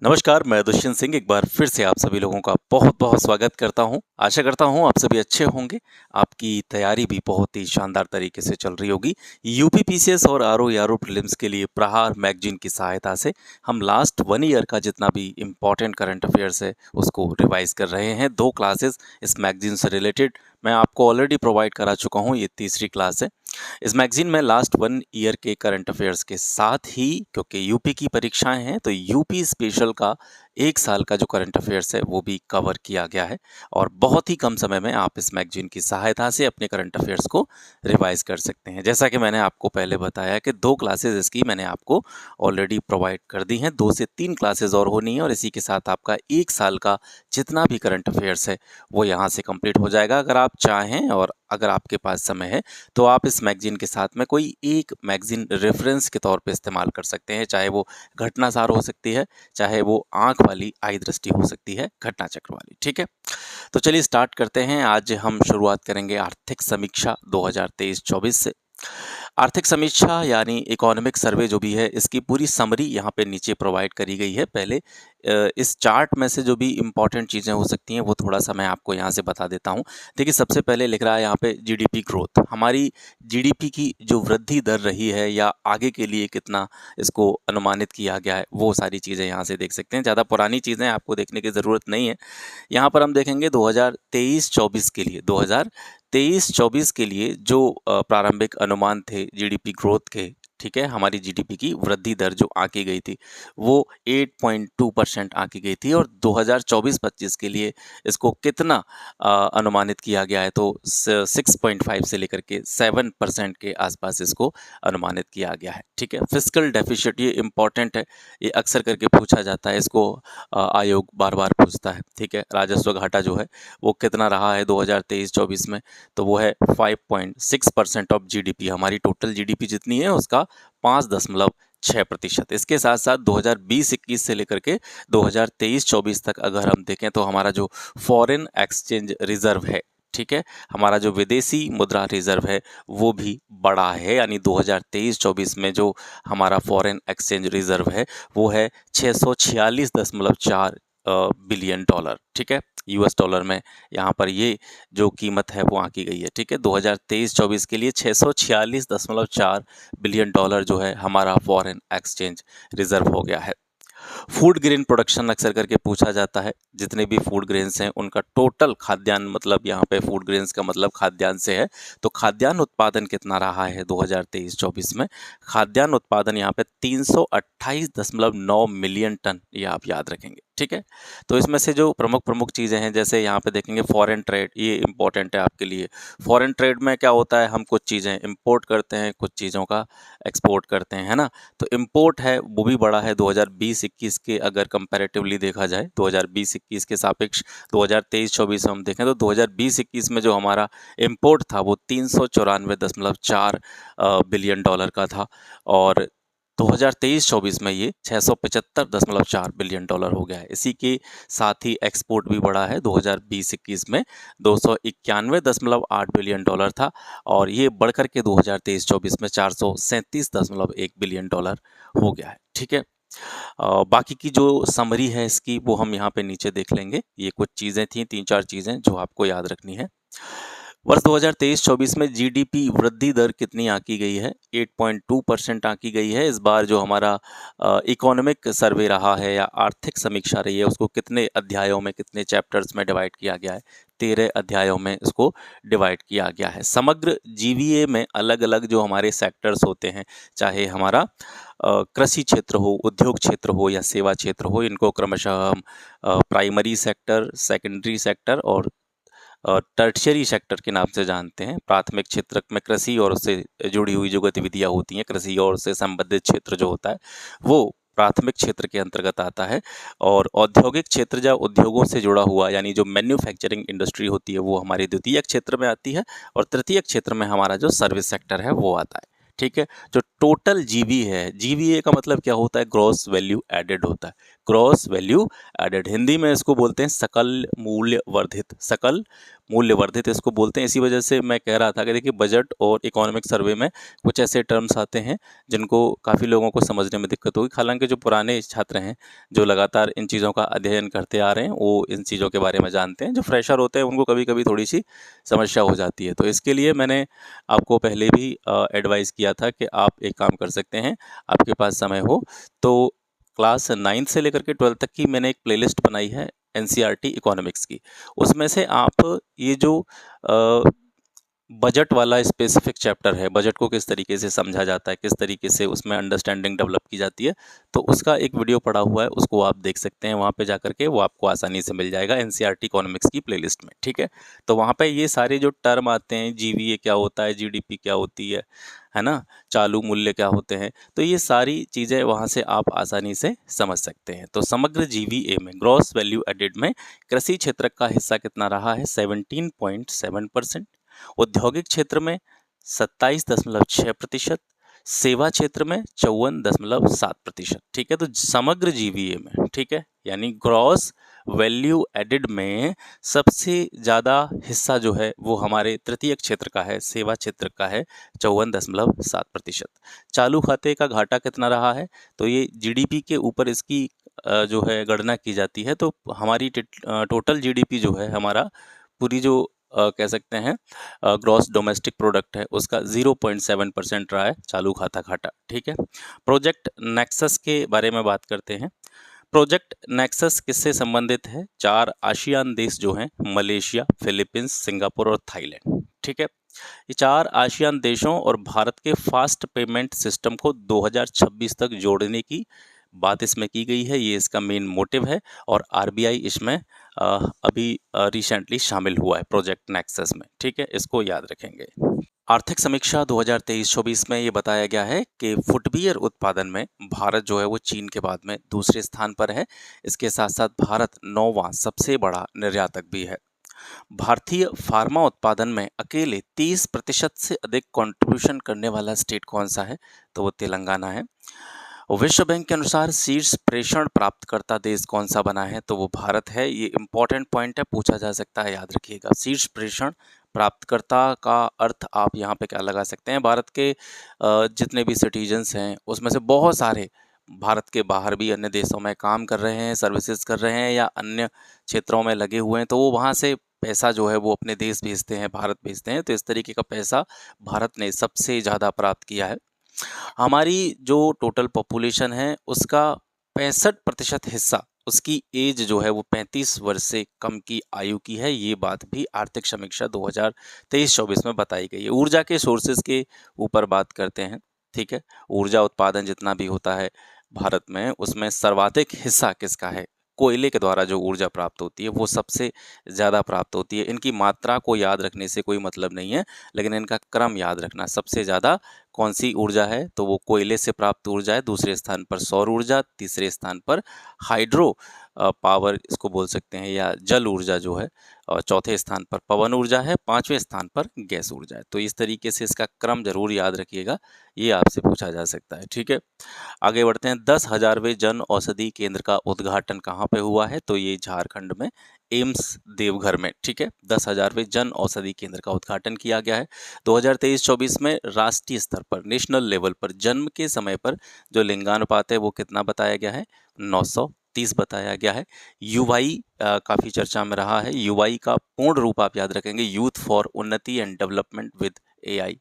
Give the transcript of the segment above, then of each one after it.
नमस्कार, मैं दुष्यंत सिंह एक बार फिर से आप सभी लोगों का बहुत-बहुत स्वागत करता हूं। आशा करता हूं आप सभी अच्छे होंगे। आपकी तैयारी भी बहुत ही शानदार तरीके से चल रही होगी। यूपी पीसीएस और आरओ प्रीलिम्स के लिए प्रहार मैगज़ीन की सहायता से हम लास्ट 1 ईयर का जितना भी इम्पोर्टेंट करंट अफेयर्स है, उसको रिवाइज़ कर रहे हैं। 2 क्लासेस इस मैगज़ीन से रिलेटेड मैं आपको ऑलरेडी प्रोवाइड करा चुका हूँ, ये तीसरी क्लास है। इस मैगज़ीन में लास्ट 1 ईयर के करंट अफेयर्स के साथ ही क्योंकि यूपी की परीक्षाएं हैं तो यूपी स्पेशल का 1 साल का जो करंट अफेयर्स है वो भी कवर किया गया है और बहुत ही कम समय में आप इस मैगज़ीन की सहायता से अपने करंट अफेयर्स को रिवाइज़ कर सकते हैं। जैसा कि मैंने आपको पहले बताया कि 2 क्लासेस इसकी मैंने आपको ऑलरेडी प्रोवाइड कर दी हैं। 2 से 3 क्लासेस और होनी है और इसी के साथ आपका 1 साल का जितना भी करंट अफेयर्स है वो यहाँ से कंप्लीट हो जाएगा। अगर आप चाहें और अगर आपके पास समय है तो आप इस मैगज़ीन के साथ में कोई एक मैगज़ीन रेफरेंस के तौर पे इस्तेमाल कर सकते हैं, चाहे वो घटनासार हो सकती है, चाहे वो आँख वाली आई दृष्टि हो सकती है, घटना चक्र वाली, ठीक है? तो चलिए स्टार्ट करते हैं। आज हम शुरुआत करेंगे आर्थिक समीक्षा 2023-24 से। आर्थिक समीक्षा यानी इकोनॉमिक सर्वे जो भी है, इसकी पूरी समरी यहाँ पे नीचे प्रोवाइड करी गई है। पहले इस चार्ट में से जो भी इम्पोर्टेंट चीज़ें हो सकती हैं वो थोड़ा-सा मैं आपको यहाँ से बता देता हूँ। देखिए सबसे पहले लिख रहा है यहाँ पे जीडीपी ग्रोथ। हमारी जीडीपी की जो वृद्धि दर रही है या आगे के लिए कितना इसको अनुमानित किया गया है, वो सारी चीज़ें यहाँ से देख सकते हैं। ज़्यादा पुरानी चीज़ें आपको देखने की ज़रूरत नहीं है। यहाँ पर हम देखेंगे 2023-24 के लिए 2023-24 के लिए जो प्रारंभिक अनुमान थे जीडीपी ग्रोथ के, ठीक है, हमारी जीडीपी की वृद्धि दर जो आंकी गई थी वो 8.2% आंकी गई थी और 2024-25 के लिए इसको कितना अनुमानित किया गया है तो 6.5 से लेकर के 7% के आसपास इसको अनुमानित किया गया है, ठीक है। फिस्कल डेफिसिट ये इम्पॉर्टेंट है, ये अक्सर करके पूछा जाता है, इसको आयोग बार बार पूछता है, ठीक है। राजस्व घाटा जो है वो कितना रहा है 2023-24 में, तो वो है 5.6% ऑफ जीडीपी। हमारी टोटल जीडीपी जितनी है उसका 5.6%। इसके साथ साथ 2020-21 से लेकर के 2023-24 तक अगर हम देखें तो हमारा जो फॉरेन एक्सचेंज रिजर्व है, ठीक है, हमारा जो विदेशी मुद्रा रिजर्व है वो भी बढ़ा है। यानी 2023-24 में जो हमारा फॉरेन एक्सचेंज रिजर्व है वो है 646.4 बिलियन डॉलर, ठीक है, यूएस डॉलर में यहाँ पर ये जो कीमत है वो आंकी गई है, ठीक है। 2023-24 के लिए 646.4 बिलियन डॉलर जो है हमारा फॉरेन एक्सचेंज रिजर्व हो गया है। फूड ग्रेन प्रोडक्शन अक्सर करके पूछा जाता है। जितने भी फूड ग्रेन्स हैं उनका टोटल खाद्यान्न, मतलब यहाँ पे फूड ग्रेन्स का मतलब खाद्यान्न से है, तो खाद्यान्न उत्पादन कितना रहा है 2023-24 में? खाद्यान्न उत्पादन यहाँ पे 328.9 मिलियन टन, ये आप याद रखेंगे, ठीक है। तो इसमें से जो प्रमुख प्रमुख चीज़ें हैं, जैसे यहाँ पे देखेंगे फॉरेन ट्रेड, ये इंपॉर्टेंट है आपके लिए। फॉरेन ट्रेड में क्या होता है, हम कुछ चीज़ें इंपोर्ट करते हैं, कुछ चीज़ों का एक्सपोर्ट करते हैं, है ना। तो इंपोर्ट है वो भी बढ़ा है 2020-21 के, अगर कंपैरेटिवली देखा जाए 2020-21 के सापेक्ष 2023-24 हम देखें तो 2020-21 में जो हमारा इंपोर्ट था वो 394.4 बिलियन डॉलर का था और 2023-24 में ये 675.4 बिलियन डॉलर हो गया है। इसी के साथ ही एक्सपोर्ट भी बढ़ा है। 2020-21 में 291.8 बिलियन डॉलर था और ये बढ़कर के 2023-24 में 437.1 बिलियन डॉलर हो गया है, ठीक है। बाकी की जो समरी है इसकी वो हम यहाँ पे नीचे देख लेंगे। ये कुछ चीज़ें थी, 3-4 चीज़ें जो आपको याद रखनी है। वर्ष 2023-24 में जीडीपी वृद्धि दर कितनी आंकी गई है? 8.2% आंकी गई है। इस बार जो हमारा इकोनॉमिक सर्वे रहा है या आर्थिक समीक्षा रही है उसको कितने अध्यायों में, कितने चैप्टर्स में डिवाइड किया गया है? 13 अध्यायों में इसको डिवाइड किया गया है। समग्र जीवीए में अलग-अलग जो हमारे सेक्टर्स होते हैं, चाहे हमारा कृषि क्षेत्र हो, उद्योग क्षेत्र हो या सेवा क्षेत्र हो, इनको क्रमशः हम प्राइमरी सेक्टर, सेकेंडरी सेक्टर और टर्शियरी सेक्टर के नाम से जानते हैं। प्राथमिक क्षेत्र में कृषि और उससे जुड़ी हुई जो गतिविधियाँ होती हैं, कृषि और उससे संबंधित क्षेत्र जो होता है वो प्राथमिक क्षेत्र के अंतर्गत आता है और औद्योगिक क्षेत्र या उद्योगों से जुड़ा हुआ यानी जो मैन्युफैक्चरिंग इंडस्ट्री होती है वो हमारी द्वितीयक क्षेत्र में आती है और तृतीयक क्षेत्र में हमारा जो सर्विस सेक्टर है वो आता है, ठीक है। जो टोटल जीवी है, जीवीए का मतलब क्या होता है? ग्रॉस वैल्यू एडेड होता है। ग्रॉस वैल्यू एडेड, हिंदी में इसको बोलते हैं सकल मूल्य वर्धित, सकल मूल्यवर्धित इसको बोलते हैं। इसी वजह से मैं कह रहा था कि देखिए बजट और इकोनॉमिक सर्वे में कुछ ऐसे टर्म्स आते हैं जिनको काफ़ी लोगों को समझने में दिक्कत होगी। हालांकि जो पुराने छात्र हैं जो लगातार इन चीज़ों का अध्ययन करते आ रहे हैं वो इन चीज़ों के बारे में जानते हैं। जो फ्रेशर होते हैं उनको कभी कभी थोड़ी सी समस्या हो जाती है। तो इसके लिए मैंने आपको पहले भी एडवाइस किया था कि आप एक काम कर सकते हैं, आपके पास समय हो तो क्लास 9th से लेकर के 12th तक की मैंने एक प्लेलिस्ट बनाई है एनसीईआरटी इकोनॉमिक्स की। उसमें से आप ये जो बजट वाला स्पेसिफिक चैप्टर है, बजट को किस तरीके से समझा जाता है, किस तरीके से उसमें अंडरस्टैंडिंग डेवलप की जाती है, तो उसका एक वीडियो पड़ा हुआ है, उसको आप देख सकते हैं। वहाँ पे जाकर के वो आपको आसानी से मिल जाएगा एनसीईआरटी इकोनॉमिक्स की प्लेलिस्ट में, ठीक है। तो वहाँ पे ये सारे जो टर्म आते हैं, जीवीए क्या होता है, जीडीपी क्या होती है ना, चालू मूल्य क्या होते हैं, तो ये सारी चीज़ें वहाँ से आप आसानी से समझ सकते हैं। तो समग्र जीवीए में, ग्रॉस वैल्यू एडेड में कृषि क्षेत्र का हिस्सा कितना रहा है? 17.7%। औद्योगिक क्षेत्र में 27.6%, सेवा क्षेत्र में 54.7%। ठीक है, तो समग्र जीवीए में, ठीक है, यानी ग्रॉस वैल्यू एडेड में सबसे ज़्यादा हिस्सा जो है वो हमारे तृतीयक क्षेत्र का है, सेवा क्षेत्र का है 54.7%। चालू खाते का घाटा कितना रहा है? तो ये जीडीपी के ऊपर इसकी जो है गणना की जाती है। तो हमारी टोटल जीडीपी जो है हमारा, पूरी जो कह सकते हैं ग्रॉस डोमेस्टिक प्रोडक्ट है, उसका 0.7% रहा है चालू खाता घाटा। ठीक है, प्रोजेक्ट नेक्सस के बारे में बात करते हैं। प्रोजेक्ट नेक्सस किससे संबंधित है? 4 आसियान देश जो हैं, मलेशिया, फिलीपींस, सिंगापुर और थाईलैंड। ठीक है, ये 4 आसियान देशों और भारत के फास्ट पेमेंट सिस्टम को 2026 तक जोड़ने की बात इसमें की गई है। ये इसका मेन मोटिव है और आरबीआई इसमें अभी रिसेंटली शामिल हुआ है प्रोजेक्ट नेक्सस में। ठीक है, इसको याद रखेंगे। आर्थिक समीक्षा 2023-24 में ये बताया गया है कि फुटवियर उत्पादन में भारत जो है वो चीन के बाद में दूसरे स्थान पर है। इसके साथ साथ भारत 9वां सबसे बड़ा निर्यातक भी है। भारतीय फार्मा उत्पादन में अकेले 30% से अधिक कंट्रीब्यूशन करने वाला स्टेट कौन सा है? तो वो तेलंगाना है। विश्व बैंक के अनुसार शीर्ष प्रेषण प्राप्तकर्ता देश कौन सा बना है? तो वो भारत है। ये इंपॉर्टेंट पॉइंट है, पूछा जा सकता है, याद रखिएगा। शीर्ष प्रेषण प्राप्तकर्ता का अर्थ आप यहाँ पे क्या लगा सकते हैं? भारत के जितने भी सिटीजन्स हैं उसमें से बहुत सारे भारत के बाहर भी अन्य देशों में काम कर रहे हैं, सर्विसेज कर रहे हैं या अन्य क्षेत्रों में लगे हुए हैं, तो वो वहाँ से पैसा जो है वो अपने देश भेजते हैं, भारत भेजते हैं। तो इस तरीके का पैसा भारत ने सबसे ज़्यादा प्राप्त किया है। हमारी जो टोटल पॉपुलेशन है उसका 65% हिस्सा, उसकी एज जो है वो 35 वर्ष से कम की आयु की है। ये बात भी आर्थिक समीक्षा 2023-24 में बताई गई है। ऊर्जा के सोर्सेज के ऊपर बात करते हैं। ठीक है, ऊर्जा उत्पादन जितना भी होता है भारत में, उसमें सर्वाधिक हिस्सा किसका है? कोयले के द्वारा जो ऊर्जा प्राप्त होती है वो सबसे ज़्यादा प्राप्त होती है। इनकी मात्रा को याद रखने से कोई मतलब नहीं है, लेकिन इनका क्रम याद रखना। सबसे ज़्यादा कौन सी ऊर्जा है? तो वो कोयले से प्राप्त ऊर्जा है। दूसरे स्थान पर सौर ऊर्जा, तीसरे स्थान पर हाइड्रो पावर इसको बोल सकते हैं, या जल ऊर्जा जो है, और चौथे स्थान पर पवन ऊर्जा है, पांचवें स्थान पर गैस ऊर्जा है। तो इस तरीके से इसका क्रम जरूर याद रखिएगा, ये आपसे पूछा जा सकता है। ठीक है, आगे बढ़ते हैं। 10,000वें जन औषधि केंद्र का उद्घाटन कहाँ पे हुआ है? तो ये झारखंड में एम्स देवघर में। ठीक है, 10,000वें जन औषधि केंद्र का उद्घाटन किया गया है। 2023-24 में राष्ट्रीय स्तर पर, नेशनल लेवल पर जन्म के समय पर जो लिंगानुपात है वो कितना बताया गया है? 930 बताया गया है। यूवाई काफ़ी चर्चा में रहा है। यूवाई का पूर्ण रूप आप याद रखेंगे, यूथ फॉर उन्नति and development with AI.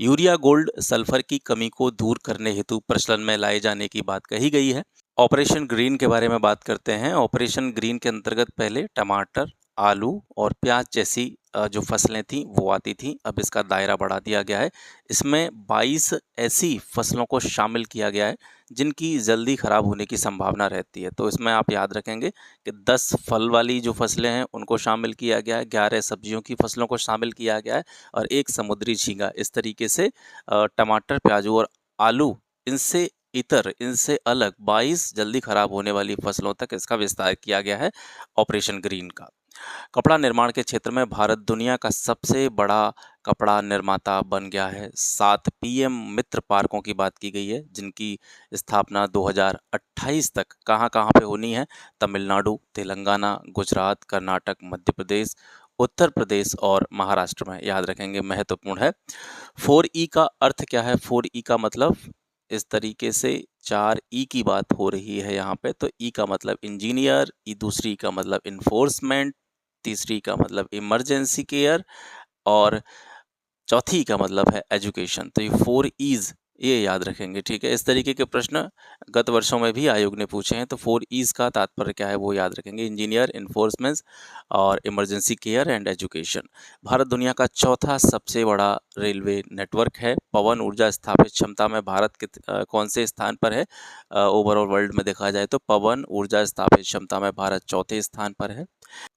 Urea gold sulphur की कमी को दूर करने हेतु प्रचलन में लाए जाने की बात कही गई है। ऑपरेशन ग्रीन के बारे में बात करते हैं। ऑपरेशन ग्रीन के अंतर्गत पहले टमाटर, आलू और प्याज जैसी जो फसलें थीं वो आती थीं। अब इसका दायरा बढ़ा दिया गया है। इसमें 22 ऐसी फसलों को शामिल किया गया है जिनकी जल्दी ख़राब होने की संभावना रहती है। तो इसमें आप याद रखेंगे कि 10 फल वाली जो फसलें हैं उनको शामिल किया गया है, 11 सब्जियों की फसलों को शामिल किया गया है और एक समुद्री झींगा। इस तरीके से टमाटर, प्याज और आलू, इनसे इतर, इनसे अलग 22 जल्दी खराब होने वाली फसलों तक इसका विस्तार किया गया है ऑपरेशन ग्रीन का। कपड़ा निर्माण के क्षेत्र में भारत दुनिया का सबसे बड़ा कपड़ा निर्माता बन गया है। 7 पीएम मित्र पार्कों की बात की गई है जिनकी स्थापना 2028 तक कहाँ कहाँ पे होनी है? तमिलनाडु, तेलंगाना, गुजरात, कर्नाटक, मध्य प्रदेश उत्तर प्रदेश और महाराष्ट्र में, याद रखेंगे, महत्वपूर्ण है। 4E का अर्थ क्या है? 4E का मतलब इस तरीके से 4E की बात हो रही है यहाँ पे, तो E का मतलब इंजीनियर, दूसरी का मतलब इन्फोर्समेंट, तीसरी का मतलब इमरजेंसी केयर और चौथी का मतलब है एजुकेशन। तो ये 4 E's ये याद रखेंगे, ठीक है। इस तरीके के प्रश्न गत वर्षों में भी आयोग ने पूछे हैं, तो 4 E's का तात्पर्य क्या है वो याद रखेंगे, इंजीनियर, इन्फोर्समेंट और emergency care and education. Bharat दुनिया का चौथा सबसे बड़ा रेलवे नेटवर्क है। पवन ऊर्जा स्थापित क्षमता में भारत कौन से स्थान पर है? ओवरऑल वर्ल्ड में देखा जाए तो पवन ऊर्जा स्थापित क्षमता में भारत चौथे स्थान पर है।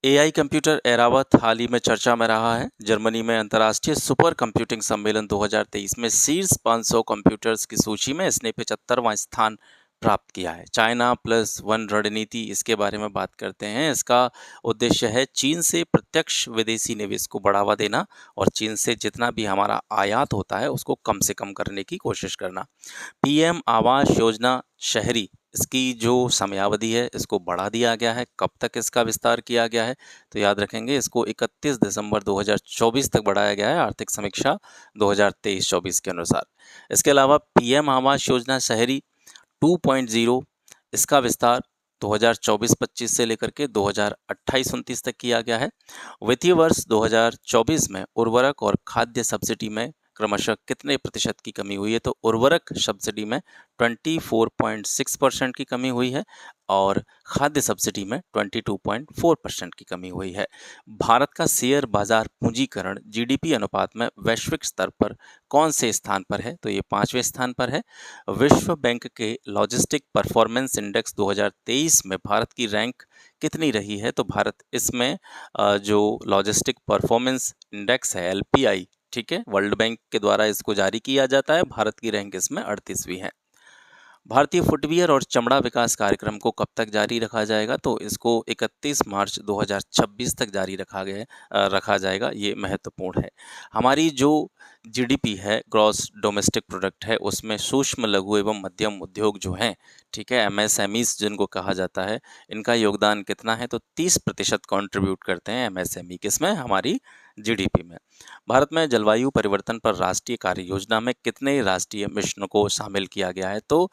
एआई कंप्यूटर एरावत हाल ही में चर्चा में रहा है। जर्मनी में अंतर्राष्ट्रीय सुपर कंप्यूटिंग सम्मेलन 2023 में शीर्ष 500 कंप्यूटर्स की सूची में इसने 75वां स्थान प्राप्त किया है। चाइना प्लस वन रणनीति, इसके बारे में बात करते हैं। इसका उद्देश्य है चीन से प्रत्यक्ष विदेशी निवेश को बढ़ावा देना और चीन से जितना भी हमारा आयात होता है उसको कम से कम करने की कोशिश करना। पीएम आवास योजना शहरी, इसकी जो समयावधि है इसको बढ़ा दिया गया है। कब तक इसका विस्तार किया गया है? तो याद रखेंगे इसको 31 दिसंबर 2024 तक बढ़ाया गया है, आर्थिक समीक्षा 2023-24 के अनुसार। इसके अलावा पीएम आवास योजना शहरी 2.0, इसका विस्तार 2024-25 से लेकर के 2028-29 तक किया गया है। वित्तीय वर्ष 2024 में उर्वरक और खाद्य सब्सिडी में क्रमशः कितने प्रतिशत की कमी हुई है? तो उर्वरक सब्सिडी में 24.6% की कमी हुई है और खाद्य सब्सिडी में 22.4% की कमी हुई है। भारत का शेयर बाजार पूंजीकरण जीडीपी अनुपात में वैश्विक स्तर पर कौन से स्थान पर है? तो ये 5वें स्थान पर है। विश्व बैंक के लॉजिस्टिक परफॉर्मेंस इंडेक्स 2023 में भारत की रैंक कितनी रही है? तो भारत इसमें जो लॉजिस्टिक परफॉर्मेंस इंडेक्स है एलपीआई, ठीक है, वर्ल्ड बैंक के द्वारा इसको जारी किया जाता है। भारत की रैंक इसमें 38वीं है। भारतीय फुटवियर और चमड़ा विकास कार्यक्रम को कब तक जारी रखा जाएगा? तो इसको 31 मार्च 2026 तक जारी रखा जाएगा। ये महत्वपूर्ण है। हमारी जो जीडीपी है, ग्रॉस डोमेस्टिक प्रोडक्ट है, उसमें सूक्ष्म लघु एवं मध्यम उद्योग जो हैं, ठीक है, एमएसएमईज जिनको कहा जाता है, इनका योगदान कितना है? तो 30% कंट्रीब्यूट करते हैं एमएसएमई किसमें? हमारी जीडीपी में। भारत में जलवायु परिवर्तन पर राष्ट्रीय कार्य योजना में कितने राष्ट्रीय मिशनों को शामिल किया गया है? तो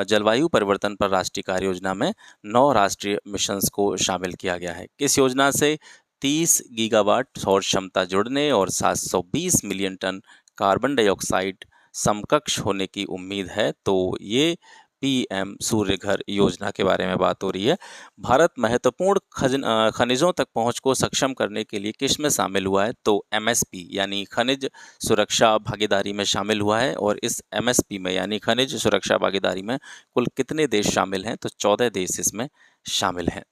जलवायु परिवर्तन पर राष्ट्रीय कार्य योजना में 9 राष्ट्रीय मिशंस को शामिल किया गया है। किस योजना से 30 गीगावाट सौर क्षमता जुड़ने और 720 मिलियन टन कार्बन डाइऑक्साइड समकक्ष होने की उम्मीद है? तो ये पीएम सूर्य घर योजना के बारे में बात हो रही है। भारत महत्वपूर्ण खनिजों तक पहुंच को सक्षम करने के लिए किस में शामिल हुआ है? तो एमएसपी यानी खनिज सुरक्षा भागीदारी में शामिल हुआ है। और इस एमएसपी में यानी खनिज सुरक्षा भागीदारी में कुल कितने देश शामिल हैं? तो 14 देश इसमें शामिल हैं।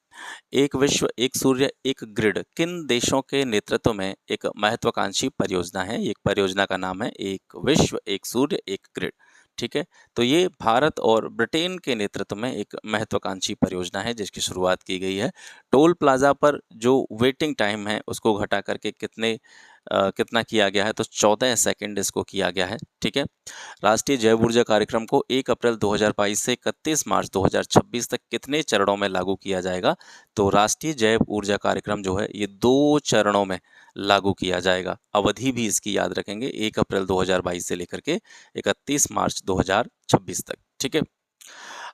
एक विश्व एक सूर्य एक ग्रिड किन देशों के नेतृत्व में एक महत्वाकांक्षी परियोजना है? एक परियोजना का नाम है एक विश्व एक सूर्य एक ग्रिड, ठीक है। तो ये भारत और ब्रिटेन के नेतृत्व में एक महत्वाकांक्षी परियोजना है जिसकी शुरुआत की गई है। टोल प्लाजा पर जो वेटिंग टाइम है उसको घटा करके कितना किया गया है? तो 14 सेकंड इसको किया गया है, ठीक है। राष्ट्रीय जैव ऊर्जा कार्यक्रम को 1 अप्रैल 2022 से 31 मार्च 2026 तक कितने चरणों में लागू किया जाएगा? तो राष्ट्रीय जैव ऊर्जा कार्यक्रम जो है ये 2 चरणों में लागू किया जाएगा। अवधि भी इसकी याद रखेंगे, 1 अप्रैल 2022 से लेकर के 31 मार्च 2026 तक, ठीक है।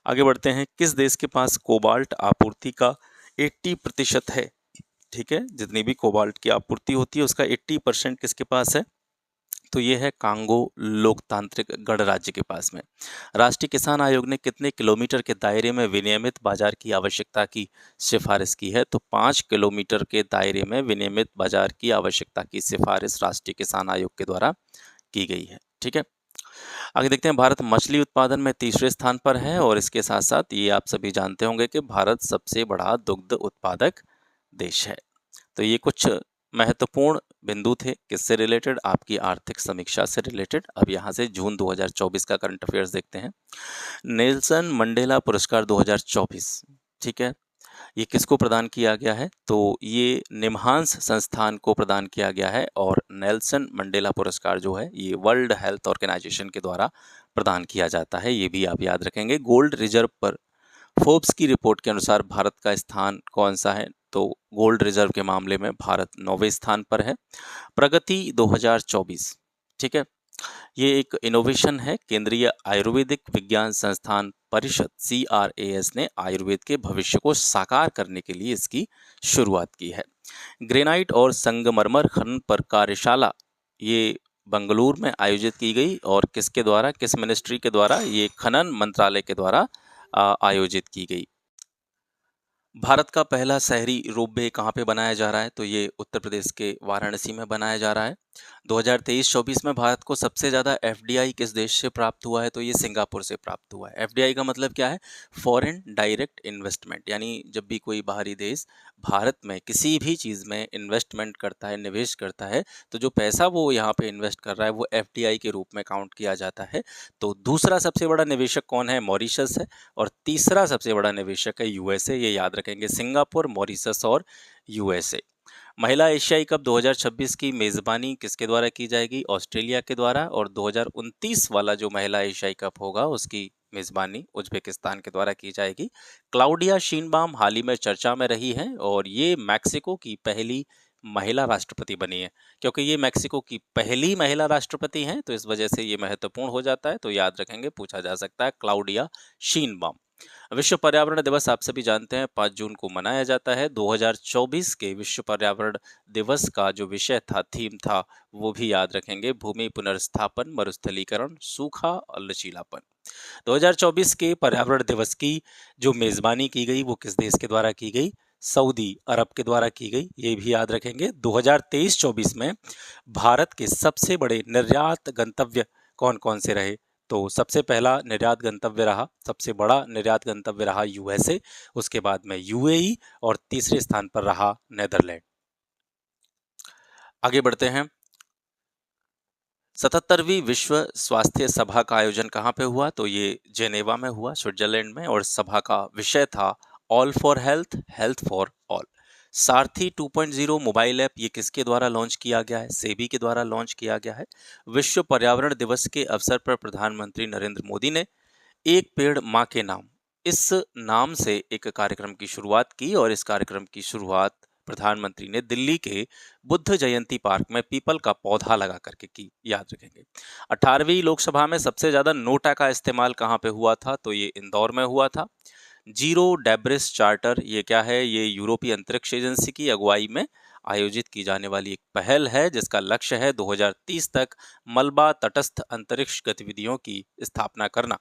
आगे बढ़ते हैं। किस देश के पास कोबाल्ट आपूर्ति का 80% है? ठीक है, जितनी भी कोबाल्ट की आपूर्ति होती है उसका 80% किसके पास है? तो ये है कांगो लोकतांत्रिक गणराज्य के पास में। राष्ट्रीय किसान आयोग ने कितने किलोमीटर के दायरे में विनियमित बाजार की आवश्यकता की सिफारिश की है? तो 5 किलोमीटर के दायरे में विनियमित बाजार की आवश्यकता की सिफारिश राष्ट्रीय किसान आयोग के द्वारा की गई है, ठीक है। आगे देखते हैं। भारत मछली उत्पादन में तीसरे स्थान पर है और इसके साथ साथ ये आप सभी जानते होंगे कि भारत सबसे बड़ा दुग्ध उत्पादक देश है। तो ये कुछ महत्वपूर्ण बिंदु थे किससे रिलेटेड? आपकी आर्थिक समीक्षा से रिलेटेड। अब यहाँ से जून 2024 का करंट अफेयर्स देखते हैं। नेल्सन मंडेला पुरस्कार 2024, ठीक है, ये किसको प्रदान किया गया है? तो ये निमहांस संस्थान को प्रदान किया गया है और नेल्सन मंडेला पुरस्कार जो है ये वर्ल्ड हेल्थ ऑर्गेनाइजेशन के द्वारा प्रदान किया जाता है। ये भी आप याद रखेंगे। गोल्ड रिजर्व पर फोर्ब्स की रिपोर्ट के अनुसार भारत का स्थान कौन सा है? तो गोल्ड रिजर्व के मामले में भारत 9वें स्थान पर है। प्रगति 2024, ठीक है, ये एक इनोवेशन है। केंद्रीय आयुर्वेदिक विज्ञान संस्थान परिषद CRAS ने आयुर्वेद के भविष्य को साकार करने के लिए इसकी शुरुआत की है। ग्रेनाइट और संगमरमर खनन पर कार्यशाला ये बंगलुरु में आयोजित की गई और किसके द्वारा, किस मिनिस्ट्री के द्वारा? ये खनन मंत्रालय के द्वारा आयोजित की गई। भारत का पहला शहरी रोपवे कहाँ पे बनाया जा रहा है? तो ये उत्तर प्रदेश के वाराणसी में बनाया जा रहा है। 2023-24 में भारत को सबसे ज़्यादा FDI किस देश से प्राप्त हुआ है? तो ये सिंगापुर से प्राप्त हुआ है। FDI का मतलब क्या है? फॉरेन डायरेक्ट इन्वेस्टमेंट, यानी जब भी कोई बाहरी देश भारत में किसी भी चीज़ में इन्वेस्टमेंट करता है, निवेश करता है, तो जो पैसा वो यहाँ पे इन्वेस्ट कर रहा है वो FDI के रूप में काउंट किया जाता है। तो दूसरा सबसे बड़ा निवेशक कौन है? मॉरिशस है। और तीसरा सबसे बड़ा निवेशक है USA। ये याद रखेंगे, सिंगापुर, मॉरिशस और USA। महिला एशियाई कप 2026 की मेजबानी किसके द्वारा की जाएगी? ऑस्ट्रेलिया के द्वारा। और 2029 वाला जो महिला एशियाई कप होगा उसकी मेजबानी उज्बेकिस्तान के द्वारा की जाएगी। क्लाउडिया शीनबाम हाल ही में चर्चा में रही हैं और ये मैक्सिको की पहली महिला राष्ट्रपति बनी है। क्योंकि ये मैक्सिको की पहली महिला राष्ट्रपति हैं तो इस वजह से ये महत्वपूर्ण हो जाता है, तो याद रखेंगे, पूछा जा सकता है, क्लाउडिया शीनबाम। विश्व पर्यावरण दिवस आप सभी जानते हैं 5 जून को मनाया जाता है। 2024 के विश्व पर्यावरण दिवस का जो विषय था, थीम था, वो भी याद रखेंगे, भूमि पुनर्स्थापन, मरुस्थलीकरण, सूखा और लचीलापन। 2024 के पर्यावरण दिवस की जो मेजबानी की गई वो किस देश के द्वारा की गई? सऊदी अरब के द्वारा की गई, ये भी याद रखेंगे। 2023-24 में भारत के सबसे बड़े निर्यात गंतव्य कौन कौन से रहे? तो सबसे पहला निर्यात गंतव्य रहा, सबसे बड़ा निर्यात गंतव्य रहा USA, उसके बाद में UAE और तीसरे स्थान पर रहा नेदरलैंड। आगे बढ़ते हैं। 77वीं विश्व स्वास्थ्य सभा का आयोजन कहाँ पे हुआ? तो ये जेनेवा में हुआ, स्विट्जरलैंड में, और सभा का विषय था all for health, health for all. Sarathi 2.0 mobile app ये किसके द्वारा लॉन्च किया गया है? सेबी के द्वारा लॉन्च किया गया है। विश्व पर्यावरण दिवस के अवसर पर प्रधानमंत्री नरेंद्र मोदी ने एक पेड़ माँ के नाम, इस नाम से एक कार्यक्रम की शुरुआत की और इस कार्यक्रम की शुरुआत प्रधानमंत्री ने दिल्ली के बुद्ध जयंती पार्क में पीपल का पौधा लगा करके की, याद रखेंगे। 18वीं लोकसभा में सबसे ज्यादा नोटा का इस्तेमाल कहाँ पे हुआ था? तो ये इंदौर में हुआ था। जीरो डेब्रिस चार्टर ये क्या है? ये यूरोपीय अंतरिक्ष एजेंसी की अगुवाई में आयोजित की जाने वाली एक पहल है जिसका लक्ष्य है 2030 तक मलबा तटस्थ अंतरिक्ष गतिविधियों की स्थापना करना।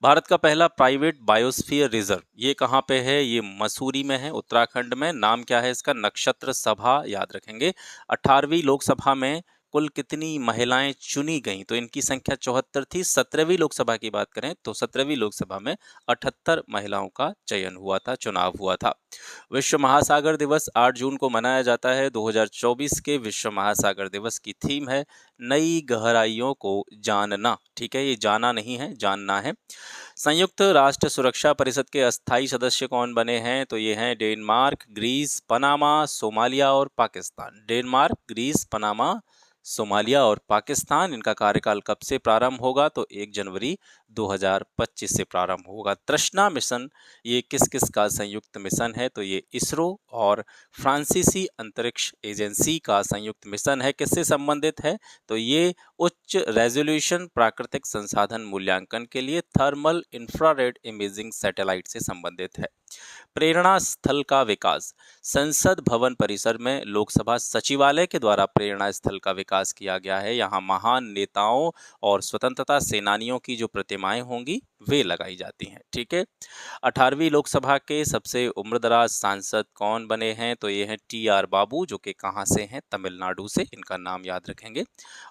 भारत का पहला प्राइवेट बायोस्फीयर रिजर्व ये कहाँ पे है? ये मसूरी में है, उत्तराखंड में। नाम क्या है इसका? नक्षत्र सभा, याद रखेंगे। 18वीं लोकसभा में कुल कितनी महिलाएं चुनी गईं? तो इनकी संख्या 74 थी। 17वीं लोकसभा की बात करें तो 17वीं लोकसभा में 78 महिलाओं का चयन हुआ था, चुनाव हुआ था। विश्व महासागर दिवस 8 जून को मनाया जाता है। 2024 के विश्व महासागर दिवस की थीम है नई गहराइयों को जानना, ठीक है, ये जाना नहीं है, जानना है। संयुक्त राष्ट्र सुरक्षा परिषद के अस्थायी सदस्य कौन बने हैं? तो ये हैं डेनमार्क, ग्रीस, पनामा, सोमालिया और Pakistan. Denmark, Greece, Panama, Somalia और पाकिस्तान। इनका कार्यकाल कब से प्रारंभ होगा? तो 1 जनवरी 2025 से प्रारंभ होगा। तृष्णा मिशन ये किस किस का संयुक्त मिशन है? तो ये इसरो और फ्रांसीसी अंतरिक्ष एजेंसी का संयुक्त मिशन है। किससे संबंधित है? तो ये उच्च रेजोल्यूशन प्राकृतिक संसाधन मूल्यांकन के लिए थर्मल इंफ्रारेड इमेजिंग सैटेलाइट से संबंधित है। प्रेरणा स्थल का विकास, संसद भवन परिसर में लोकसभा सचिवालय के द्वारा प्रेरणा स्थल का विकास किया गया है। यहाँ महान नेताओं और स्वतंत्रता सेनानियों की जो प्रतिमाएं होंगी वे लगाई जाती हैं, ठीक है। 18वीं लोकसभा के सबसे उम्रदराज सांसद कौन बने हैं? तो ये हैं TR बाबू, जो कि कहाँ से हैं? तमिलनाडु से, इनका नाम याद रखेंगे।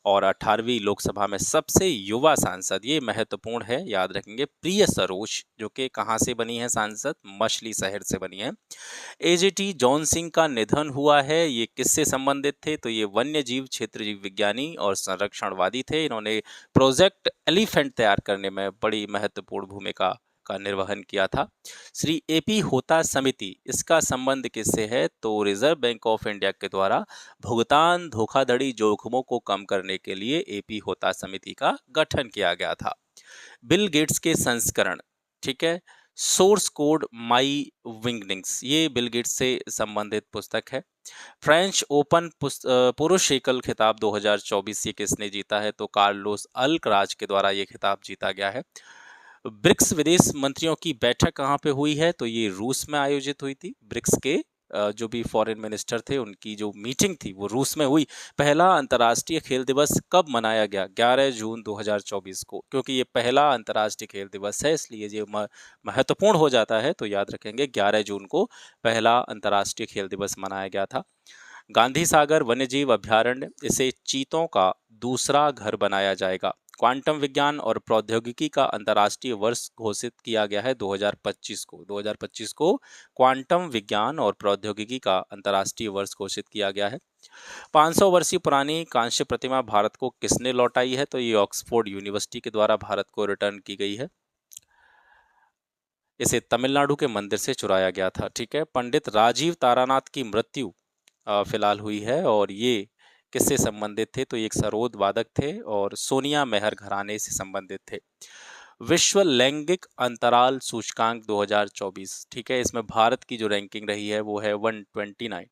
और 18वीं लोकसभा में सबसे युवा सांसद, ये महत्वपूर्ण है, याद रखेंगे, प्रिय सरोज, जो कि कहाँ से बनी है सांसद? मछली शहर से बनी है। AJT जॉन सिंह का निधन हुआ है, ये किससे संबंधित थे? तो ये वन्य जीव क्षेत्र जीव विज्ञानी और संरक्षणवादी थे। इन्होंने प्रोजेक्ट एलिफेंट तैयार करने में बड़ी महत्वपूर्ण भूमिका का निर्वहन किया था। श्री AP होता समिति, इसका संबंध किससे है? तो रिजर्व बैंक ऑफ इंडिया के द्वारा भुगतान धोखाधड़ी जोखिमों को कम करने के लिए AP होता समिति का गठन किया गया था। बिल गेट्स के संस्करण, ठीक है, सोर्स कोड माई विंगडिंग्स, ये बिल गेट्स से संबंधित पुस्तक है। फ्रेंच ओपन पुरुष एकल खिताब 2024 ये किसने जीता है? तो कार्लोस अल्कराज के द्वारा ये खिताब जीता गया है। ब्रिक्स विदेश मंत्रियों की बैठक कहाँ पे हुई है? तो ये रूस में आयोजित हुई थी। ब्रिक्स के जो भी फॉरेन मिनिस्टर थे उनकी जो मीटिंग थी वो रूस में हुई। पहला अंतर्राष्ट्रीय खेल दिवस कब मनाया गया? 11 जून 2024 को। क्योंकि ये पहला अंतर्राष्ट्रीय खेल दिवस है इसलिए ये महत्वपूर्ण हो जाता है, तो याद रखेंगे 11 जून को पहला अंतर्राष्ट्रीय खेल दिवस मनाया गया था। गांधी सागर वन्यजीव अभयारण्य, इसे चीतों का दूसरा घर बनाया जाएगा। क्वांटम विज्ञान और प्रौद्योगिकी का अंतर्राष्ट्रीय वर्ष घोषित किया गया है 2025 को। 2025 को क्वांटम विज्ञान और प्रौद्योगिकी का अंतर्राष्ट्रीय वर्ष घोषित किया गया है। 500 वर्षीय पुरानी कांस्य प्रतिमा भारत को किसने लौटाई है? तो ये ऑक्सफोर्ड यूनिवर्सिटी के द्वारा भारत को रिटर्न की गई है। इसे तमिलनाडु के मंदिर से चुराया गया था। ठीक है। पंडित राजीव तारानाथ की मृत्यु फिलहाल हुई है और ये किससे संबंधित थे? तो ये एक सरोद वादक थे और सोनिया मेहर घराने से संबंधित थे। विश्व लैंगिक अंतराल सूचकांक 2024, ठीक है, इसमें भारत की जो रैंकिंग रही है वो है 129।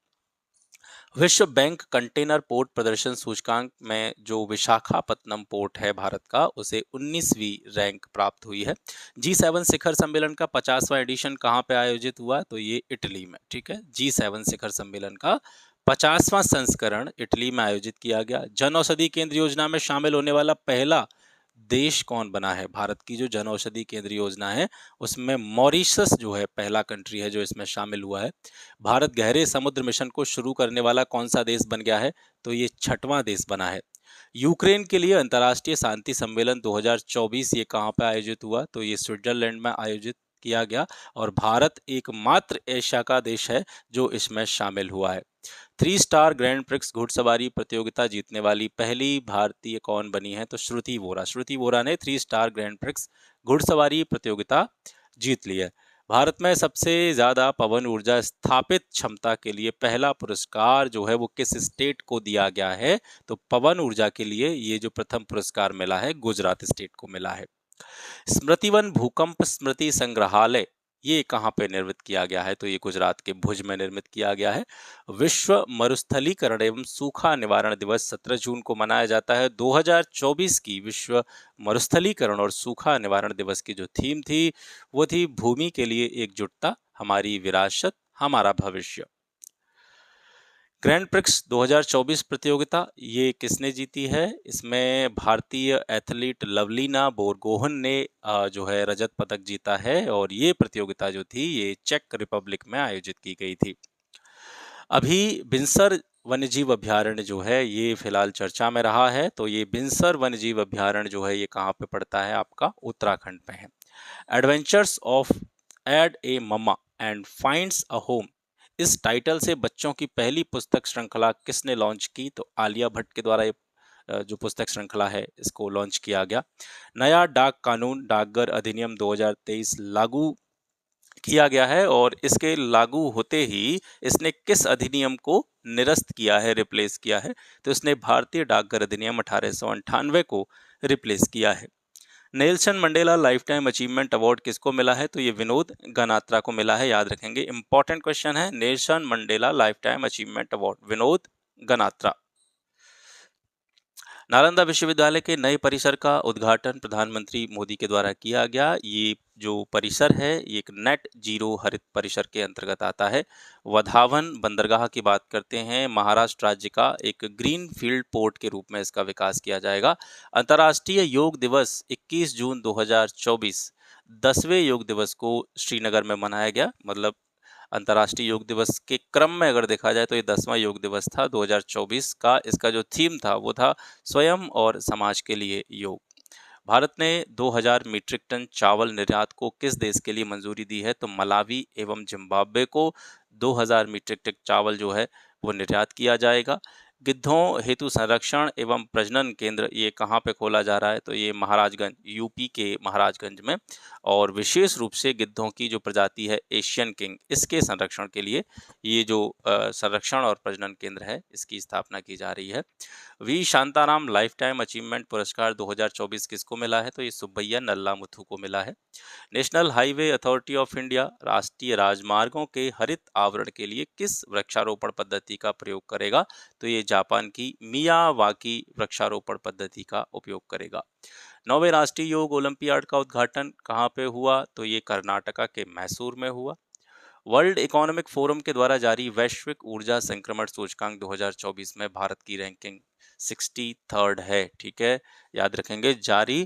विश्व बैंक कंटेनर पोर्ट प्रदर्शन सूचकांक में जो विशाखापत्तनम पोर्ट है भारत का, उसे 19वीं रैंक प्राप्त हुई है। G7 शिखर सम्मेलन का 50वां एडिशन कहाँ पे आयोजित हुआ? तो ये इटली में। ठीक है। G7 शिखर सम्मेलन का 50वां संस्करण इटली में आयोजित किया गया। जन औषधि केंद्र योजना में शामिल होने वाला पहला देश कौन बना है? भारत की जो जन औषधि केंद्र योजना है उसमें मॉरिशस जो है पहला कंट्री है जो इसमें शामिल हुआ है। भारत गहरे समुद्र मिशन को शुरू करने वाला कौन सा देश बन गया है? तो ये 6वां देश बना है। यूक्रेन के लिए अंतर्राष्ट्रीय शांति सम्मेलन 2024 ये कहाँ पर आयोजित हुआ? तो ये स्विट्जरलैंड में आयोजित किया गया और भारत एकमात्र एशिया का देश है जो इसमें शामिल हुआ है। 3 स्टार ग्रैंड प्रिक्स घुड़सवारी प्रतियोगिता जीतने वाली पहली भारतीय कौन बनी है? तो श्रुति वोरा। श्रुति वोरा ने 3 स्टार ग्रैंड प्रिक्स घुड़सवारी प्रतियोगिता जीत ली है। भारत में सबसे ज्यादा पवन ऊर्जा स्थापित क्षमता के लिए पहला पुरस्कार जो है वो किस स्टेट को दिया गया है? तो पवन ऊर्जा के लिए ये जो प्रथम पुरस्कार मिला है गुजरात स्टेट को मिला है। स्मृतिवन भूकंप स्मृति संग्रहालय ये कहाँ पे निर्मित किया गया है? तो ये गुजरात के भुज में निर्मित किया गया है। विश्व मरुस्थलीकरण एवं सूखा निवारण दिवस 17 जून को मनाया जाता है। 2024 की विश्व मरुस्थलीकरण और सूखा निवारण दिवस की जो थीम थी वो थी भूमि के लिए एकजुटता, हमारी विरासत, हमारा भविष्य। ग्रैंड प्रिक्स 2024 प्रतियोगिता ये किसने जीती है? इसमें भारतीय एथलीट लवलीना बोरगोहन ने जो है रजत पदक जीता है और ये प्रतियोगिता जो थी ये चेक रिपब्लिक में आयोजित की गई थी। अभी बिनसर वन्यजीव अभयारण्य जो है ये फिलहाल चर्चा में रहा है। तो ये बिनसर वन्यजीव अभयारण्य जो है ये कहाँ पे पड़ता है? आपका उत्तराखंड में है। Adventures of Ed a mamma and finds a home, इस टाइटल से बच्चों की पहली पुस्तक श्रृंखला किसने लॉन्च की? तो आलिया भट्ट के द्वारा ये जो पुस्तक श्रृंखला है इसको लॉन्च किया गया। नया डाक कानून डाकघर अधिनियम 2023 लागू किया गया है और इसके लागू होते ही इसने किस अधिनियम को निरस्त किया है, रिप्लेस किया है? तो इसने भारतीय डाकघर अधिनियम 1898 को रिप्लेस किया है। Nelson Mandela life time achievement award किसको मिला है? तो ये विनोद गनात्रा को मिला है। याद रखेंगे, इंपॉर्टेंट क्वेश्चन है। Nelson Mandela life time achievement award, Vinod Ganatra. Nalanda विश्वविद्यालय के नए परिसर का उद्घाटन प्रधानमंत्री मोदी के द्वारा किया गया। ये जो परिसर है ये एक नेट जीरो हरित परिसर के अंतर्गत आता है। वधावन बंदरगाह की बात करते हैं, महाराष्ट्र राज्य का एक ग्रीन फील्ड पोर्ट के रूप में इसका विकास किया जाएगा। अंतर्राष्ट्रीय योग दिवस 21 जून 2024 10वें योग दिवस को श्रीनगर में मनाया गया। मतलब अंतर्राष्ट्रीय योग दिवस के क्रम में अगर देखा जाए तो ये 10वां योग दिवस था 2024 का। इसका जो थीम था वो था स्वयं और समाज के लिए योग। भारत ने 2000 मीट्रिक टन चावल निर्यात को किस देश के लिए मंजूरी दी है? तो मलावी एवं जिम्बाब्वे को 2000 मीट्रिक टन चावल जो है वो निर्यात किया जाएगा। गिद्धों हेतु संरक्षण एवं प्रजनन केंद्र ये कहाँ पे खोला जा रहा है? तो ये महाराजगंज, यूपी के महाराजगंज में। और विशेष रूप से गिद्धों की जो प्रजाति है एशियन किंग, इसके संरक्षण के लिए ये जो संरक्षण और प्रजनन केंद्र है, इसकी स्थापना की जा रही है। V Shantaram lifetime achievement पुरस्कार 2024 किसको मिला है? तो ये सुब्बैया नल्लामुथु को मिला है। National highway authority of India राष्ट्रीय राजमार्गों के हरित आवरण के लिए किस वृक्षारोपण पद्धति का प्रयोग करेगा? तो ये जापान की मियावाकी वृक्षारोपण पद्धति का उपयोग करेगा। 9वें राष्ट्रीय योग ओलंपियाड का उद्घाटन कहाँ पे हुआ? तो ये कर्नाटका के मैसूर में हुआ। वर्ल्ड इकोनॉमिक फोरम के द्वारा जारी वैश्विक ऊर्जा संक्रमण सूचकांक 2024 में भारत की रैंकिंग 63rd है। ठीक है, याद रखेंगे। जारी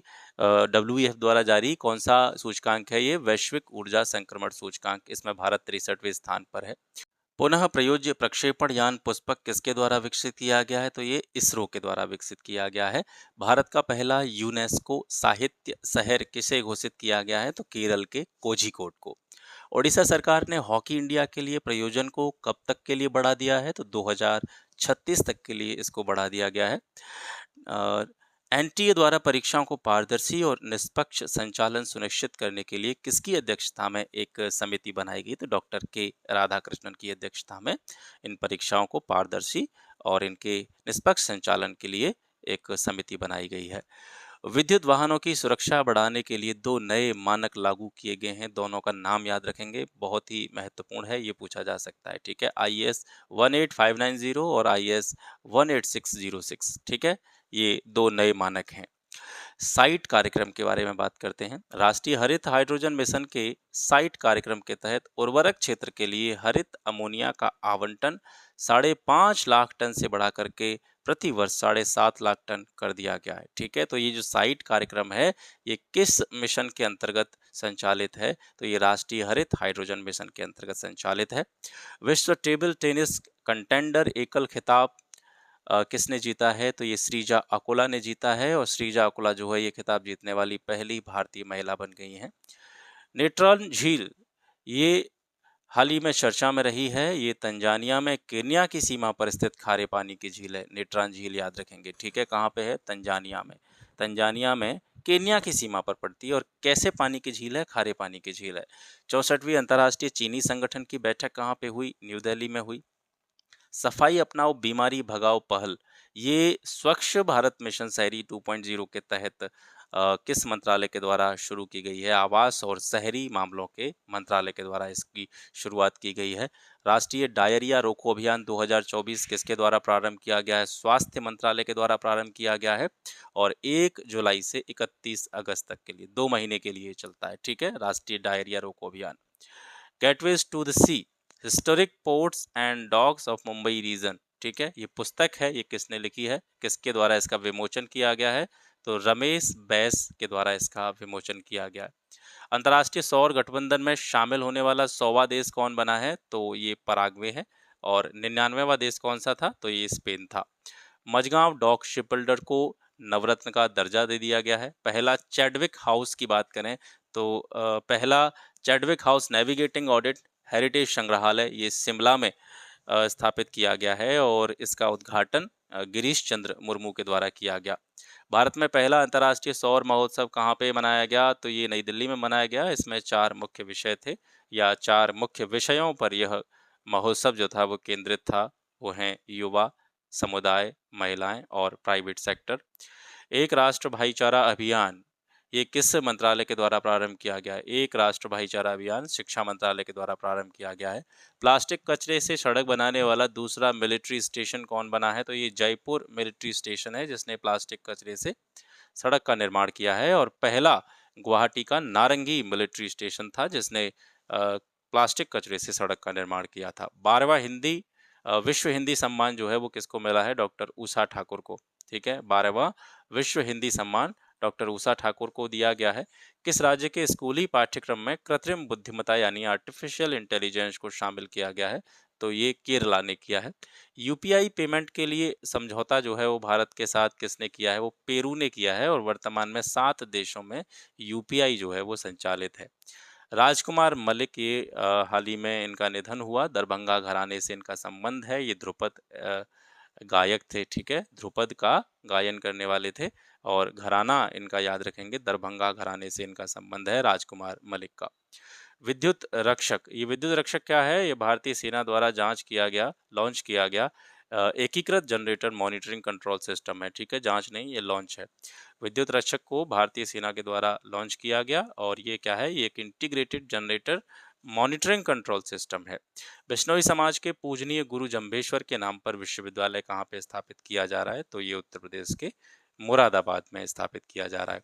WEF द्वारा जारी कौन सा सूचकांक है? ये वैश्विक ऊर्जा संक्रमण सूचकांक। इसमें भारत 63वें स्थान पर है। पुनः प्रयोज्य प्रक्षेपण यान पुष्पक किसके द्वारा विकसित किया गया है? तो ये इसरो के द्वारा विकसित किया गया है। भारत का पहला यूनेस्को साहित्य शहर किसे घोषित किया गया है? तो केरल के कोझिकोड को। ओडिशा सरकार ने हॉकी इंडिया के लिए प्रयोजन को कब तक के लिए बढ़ा दिया है? तो 2036 तक के लिए इसको बढ़ा दिया गया है। एनटीए द्वारा परीक्षाओं को पारदर्शी और निष्पक्ष संचालन सुनिश्चित करने के लिए किसकी अध्यक्षता में एक समिति बनाई गई? तो डॉक्टर के राधाकृष्णन की अध्यक्षता में इन परीक्षाओं को पारदर्शी और इनके निष्पक्ष संचालन के लिए एक समिति बनाई गई है। विद्युत वाहनों की सुरक्षा बढ़ाने के लिए 2 नए मानक लागू किए गए हैं। दोनों का नाम याद रखेंगे, बहुत ही महत्वपूर्ण है, ये पूछा जा सकता है। ठीक है, IS 18590 और IS 18606। ठीक है, ये 2 नए मानक हैं। साइट कार्यक्रम के बारे में बात करते हैं। राष्ट्रीय हरित हाइड्रोजन मिशन के साइट कार्यक्रम के तहत उर्वरक क्षेत्र के लिए हरित अमोनिया का आवंटन 5.5 लाख टन से बढ़ा करके प्रति वर्ष 7.5 लाख टन कर दिया गया है। ठीक है, तो ये जो साइट कार्यक्रम है, ये किस मिशन के अंतर्गत संचालित है? तो ये राष्ट्रीय हरित हाइड्रोजन मिशन के अंतर्गत संचालित है। विश्व टेबल टेनिस कंटेंडर एकल खिताब किसने जीता है? तो ये श्रीजा अकोला ने जीता है। और श्रीजा अकोला जो है, ये खिताब जीतने वाली पहली भारतीय महिला बन गई हैं। नेत्रान झील ये हाल ही में चर्चा में रही है। ये तंजानिया में केन्या की सीमा पर स्थित खारे पानी की झील है। नेत्रान झील याद रखेंगे। ठीक है, कहाँ पे है? तंजानिया में। तंजानिया में केन्या की सीमा पर पड़ती है। और कैसे पानी की झील है? खारे पानी की झील है। 64वीं अंतर्राष्ट्रीय चीनी संगठन की बैठक कहाँ पे हुई? न्यू दिल्ली में हुई। सफाई अपनाओ बीमारी भगाओ पहल, ये स्वच्छ भारत मिशन शहरी 2.0 के तहत किस मंत्रालय के द्वारा शुरू की गई है? आवास और शहरी मामलों के मंत्रालय के द्वारा इसकी शुरुआत की गई है। राष्ट्रीय डायरिया रोको अभियान 2024 किसके द्वारा प्रारंभ किया गया है? स्वास्थ्य मंत्रालय के द्वारा प्रारंभ किया गया है। और 1 जुलाई से 31 अगस्त तक के लिए 2 महीने के लिए चलता है। ठीक है, राष्ट्रीय डायरिया रोको अभियान। Gateways to the sea historic ports and docks of Mumbai region. ठीक है, ये पुस्तक है, ये किसने लिखी है? किसके द्वारा इसका विमोचन किया गया है? तो रमेश बैस के द्वारा इसका विमोचन किया गया है। अंतर्राष्ट्रीय सौर गठबंधन में शामिल होने वाला 100वां देश कौन बना है? तो ये पराग्वे है। और 99वां देश कौन सा था? तो ये स्पेन था। मझगांव डॉक शिपबिल्डर को नवरत्न का दर्जा दे दिया गया है। पहला चैडविक हाउस की बात करें तो पहला Chadwick house navigating audit heritage संग्रहालय ये शिमला में स्थापित किया गया है। और इसका उद्घाटन गिरीश चंद्र मुर्मू के द्वारा किया गया। भारत में पहला अंतर्राष्ट्रीय सौर महोत्सव कहाँ पे मनाया गया? तो ये नई दिल्ली में मनाया गया। इसमें 4 मुख्य विषय थे, या 4 मुख्य विषयों पर यह महोत्सव जो था वो केंद्रित था। वो हैं युवा, समुदाय, महिलाएं और प्राइवेट सेक्टर। एक राष्ट्र भाईचारा अभियान ये किस मंत्रालय के द्वारा प्रारंभ किया गया है? एक राष्ट्र भाईचारा अभियान शिक्षा मंत्रालय के द्वारा प्रारंभ किया गया है। प्लास्टिक कचरे से सड़क बनाने वाला दूसरा मिलिट्री स्टेशन कौन बना है? तो ये जयपुर मिलिट्री स्टेशन है, जिसने प्लास्टिक कचरे से सड़क का निर्माण किया है। और पहला गुवाहाटी का नारंगी मिलिट्री स्टेशन था, जिसने प्लास्टिक कचरे से सड़क का निर्माण किया था। 12वां विश्व हिंदी सम्मान जो है वो किसको मिला है? डॉक्टर उषा ठाकुर को। ठीक है, 12वां विश्व हिंदी सम्मान डॉक्टर उषा ठाकुर को दिया गया है। किस राज्य के स्कूली पाठ्यक्रम में कृत्रिम बुद्धिमत्ता यानी आर्टिफिशियल इंटेलिजेंस को शामिल किया गया है? तो ये केरला ने किया है। यूपीआई पेमेंट के लिए समझौता जो है वो भारत के साथ किसने किया है? वो पेरू ने किया है। और वर्तमान में 7 देशों में यूपीआई जो है वो संचालित है। राजकुमार मलिक ये हाल ही में इनका निधन हुआ। दरभंगा घराने से इनका संबंध है। ये ध्रुपद गायक थे, ठीक है, ध्रुपद का गायन करने वाले थे। और घराना इनका याद रखेंगे, दरभंगा घराने से इनका संबंध है, राजकुमार मलिक का। विद्युत रक्षक, ये विद्युत रक्षक क्या है? ये भारतीय सेना द्वारा लॉन्च किया गया एकीकृत जनरेटर मॉनिटरिंग कंट्रोल सिस्टम है, ठीक है, जांच नहीं, ये लॉन्च है। विद्युत रक्षक को भारतीय सेना के द्वारा लॉन्च किया गया और ये क्या है? ये एक integrated generator monitoring control system है। बिश्नोई समाज के पूजनीय गुरु जंभेश्वर के नाम पर विश्वविद्यालय कहाँ पे स्थापित किया जा रहा है? तो ये उत्तर प्रदेश के मुरादाबाद में स्थापित किया जा रहा है।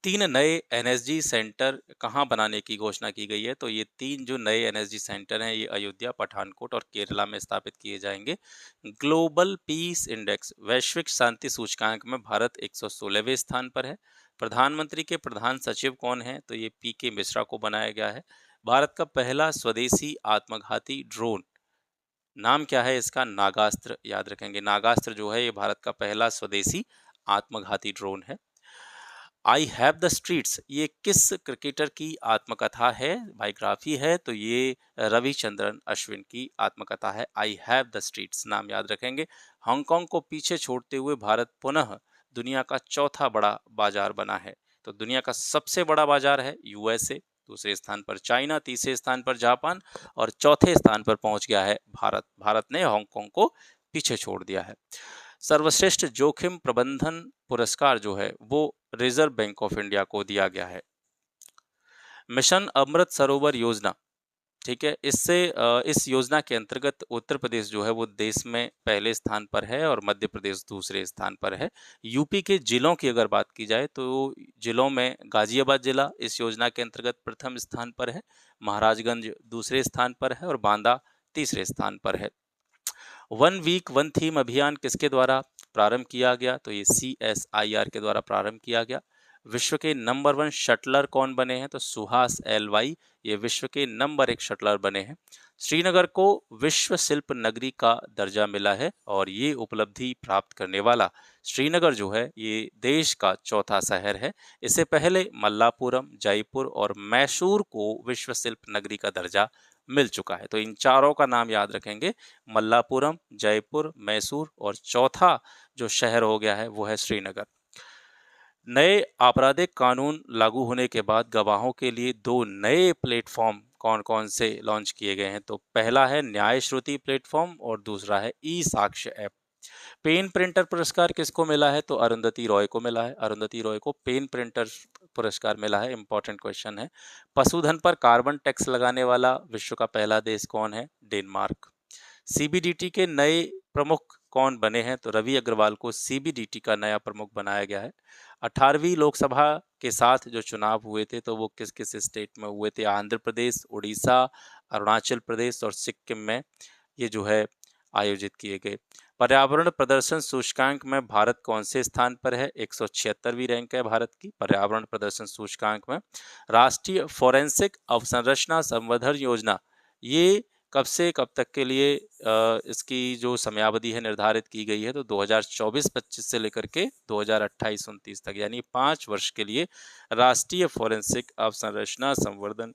3 नए एनएसजी सेंटर कहाँ बनाने की घोषणा की गई है? तो ये 3 जो नए एनएसजी सेंटर हैं, ये अयोध्या, पठानकोट और केरला में स्थापित किए जाएंगे। ग्लोबल पीस इंडेक्स, वैश्विक शांति सूचकांक में भारत 116वें स्थान पर है। प्रधानमंत्री के प्रधान सचिव कौन है? तो ये पीके मिश्रा को बनाया गया है। भारत का पहला स्वदेशी आत्मघाती ड्रोन, नाम क्या है इसका? नागास्त्र, याद रखेंगे। नागास्त्र जो है ये भारत का पहला स्वदेशी आत्मघाती ड्रोन है। आई हैव द स्ट्रीट्स, ये किस क्रिकेटर की आत्मकथा है, बायोग्राफी है? तो ये रविचंद्रन अश्विन की आत्मकथा है, आई हैव द स्ट्रीट्स, नाम याद रखेंगे। हांगकांग को पीछे छोड़ते हुए भारत पुनः दुनिया का चौथा बड़ा बाजार बना है। तो दुनिया का सबसे बड़ा बाजार है यूएसए, दूसरे स्थान पर चाइना, तीसरे स्थान पर जापान और चौथे स्थान पर पहुंच गया है भारत। भारत ने हांगकांग को पीछे छोड़ दिया है। सर्वश्रेष्ठ जोखिम प्रबंधन पुरस्कार जो है वो रिजर्व बैंक ऑफ इंडिया को दिया गया है। मिशन अमृत सरोवर योजना, ठीक है, इस योजना के अंतर्गत उत्तर प्रदेश जो है वो देश में पहले स्थान पर है और मध्य प्रदेश दूसरे स्थान पर है। यूपी के जिलों की अगर बात की जाए तो जिलों में गाजियाबाद जिला इस योजना के अंतर्गत प्रथम स्थान पर है, महाराजगंज दूसरे स्थान पर है और बांदा तीसरे स्थान पर है। वन वीक वन थीम अभियान किसके द्वारा प्रारंभ किया गया? तो ये CSIR के द्वारा प्रारंभ किया गया। विश्व के नंबर 1 शटलर कौन बने हैं? तो सुहास LY, ये विश्व के नंबर 1 शटलर बने हैं। श्रीनगर को विश्व शिल्प नगरी का दर्जा मिला है और ये उपलब्धि प्राप्त करने वाला श्रीनगर जो है ये देश का चौथा शहर है। इससे पहले मल्लापुरम, जयपुर और मैसूर को विश्व शिल्प नगरी का दर्जा मिल चुका है। तो इन चारों का नाम याद रखेंगे, मल्लापुरम, जयपुर, मैसूर और चौथा जो शहर हो गया है वो है श्रीनगर। नए आपराधिक कानून लागू होने के बाद गवाहों के लिए 2 नए प्लेटफॉर्म कौन कौन से लॉन्च किए गए हैं? तो पहला है न्याय श्रुति प्लेटफॉर्म और दूसरा है ई साक्ष्य ऐप। पेन प्रिंटर पुरस्कार किसको मिला है? तो अरुंधति रॉय को मिला है। अरुंधति रॉय को पेन प्रिंटर पुरस्कार मिला है। इंपॉर्टेंट क्वेश्चन है। पशुधन पर कार्बन टैक्स लगाने वाला विश्व का पहला देश कौन है? डेनमार्क। सीबीडीटी के नए प्रमुख कौन बने हैं? तो रवि अग्रवाल को सीबीडीटी का नया प्रमुख बनाया गया है। 18वीं लोकसभा के साथ जो चुनाव हुए थे तो वो किस किस स्टेट में हुए थे? आंध्र प्रदेश, उड़ीसा, अरुणाचल प्रदेश और सिक्किम में ये जो है आयोजित किए गए। पर्यावरण प्रदर्शन सूचकांक में भारत कौन से स्थान पर है? 176वीं रैंक है भारत की पर्यावरण प्रदर्शन सूचकांक में। राष्ट्रीय फोरेंसिक अवसंरचना संवर्धन योजना, ये कब से कब तक के लिए इसकी जो समयावधि है निर्धारित की गई है? तो 2024-25 से लेकर के 2028-29 तक, यानी 5 वर्ष के लिए राष्ट्रीय फोरेंसिक अवसंरचना संवर्धन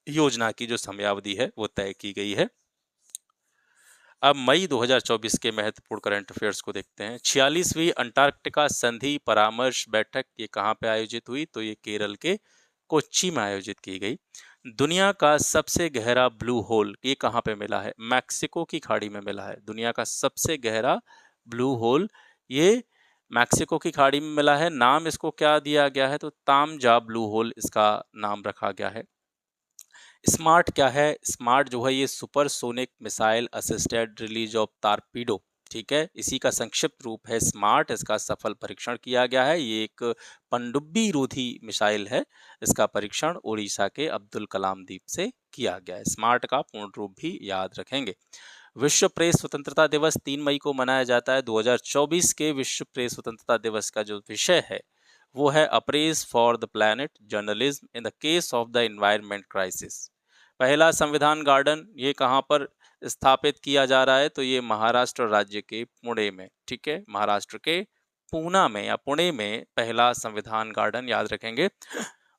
योजना की जो समयावधि है वो तय की गई है। अब मई 2024 के महत्वपूर्ण करंट अफेयर्स को देखते हैं। 46वीं अंटार्कटिका संधि परामर्श बैठक ये कहाँ पे आयोजित हुई? तो ये केरल के कोच्चि में आयोजित की गई। दुनिया का सबसे गहरा ब्लू होल ये कहाँ पे मिला है? मैक्सिको की खाड़ी में मिला है। दुनिया का सबसे गहरा ब्लू होल ये मैक्सिको की खाड़ी में मिला है। नाम इसको क्या दिया गया है? तो तामजा ब्लू होल इसका नाम रखा गया है। स्मार्ट क्या है? स्मार्ट जो है ये supersonic missile assisted release of torpedo, ठीक है, इसी का संक्षिप्त रूप है स्मार्ट। इसका सफल परीक्षण किया गया है। ये एक पनडुब्बी रोधी मिसाइल है। इसका परीक्षण उड़ीसा के अब्दुल कलाम द्वीप से किया गया है। स्मार्ट का पूर्ण रूप भी याद रखेंगे। विश्व प्रेस स्वतंत्रता दिवस 3 मई को मनाया जाता है। 2024 के विश्व प्रेस स्वतंत्रता दिवस का जो विषय है वो है apprise for the planet journalism in the case of the environment crisis. पहला संविधान गार्डन ये कहाँ पर स्थापित किया जा रहा है? तो ये महाराष्ट्र राज्य के पुणे में, ठीक है, महाराष्ट्र के पूना में या पुणे में पहला संविधान गार्डन, याद रखेंगे।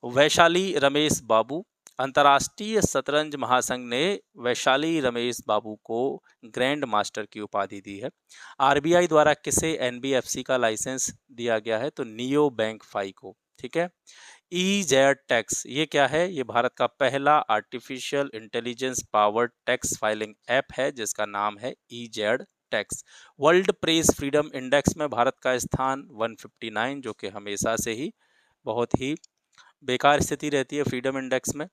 वैशाली रमेश बाबू अंतर्राष्ट्रीय शतरंज महासंघ ने वैशाली रमेश बाबू को ग्रैंड मास्टर की उपाधि दी है। आरबीआई द्वारा किसे एनबीएफसी का लाइसेंस दिया गया है? तो नियो बैंक फाई को। ठीक है। ई जेड टैक्स ये क्या है? ये भारत का पहला artificial intelligence powered tax filing app है जिसका नाम है E Z tax. World press freedom index में भारत का स्थान 159, जो कि हमेशा से ही बहुत ही बेकार स्थिति रहती है फ्रीडम इंडेक्स में।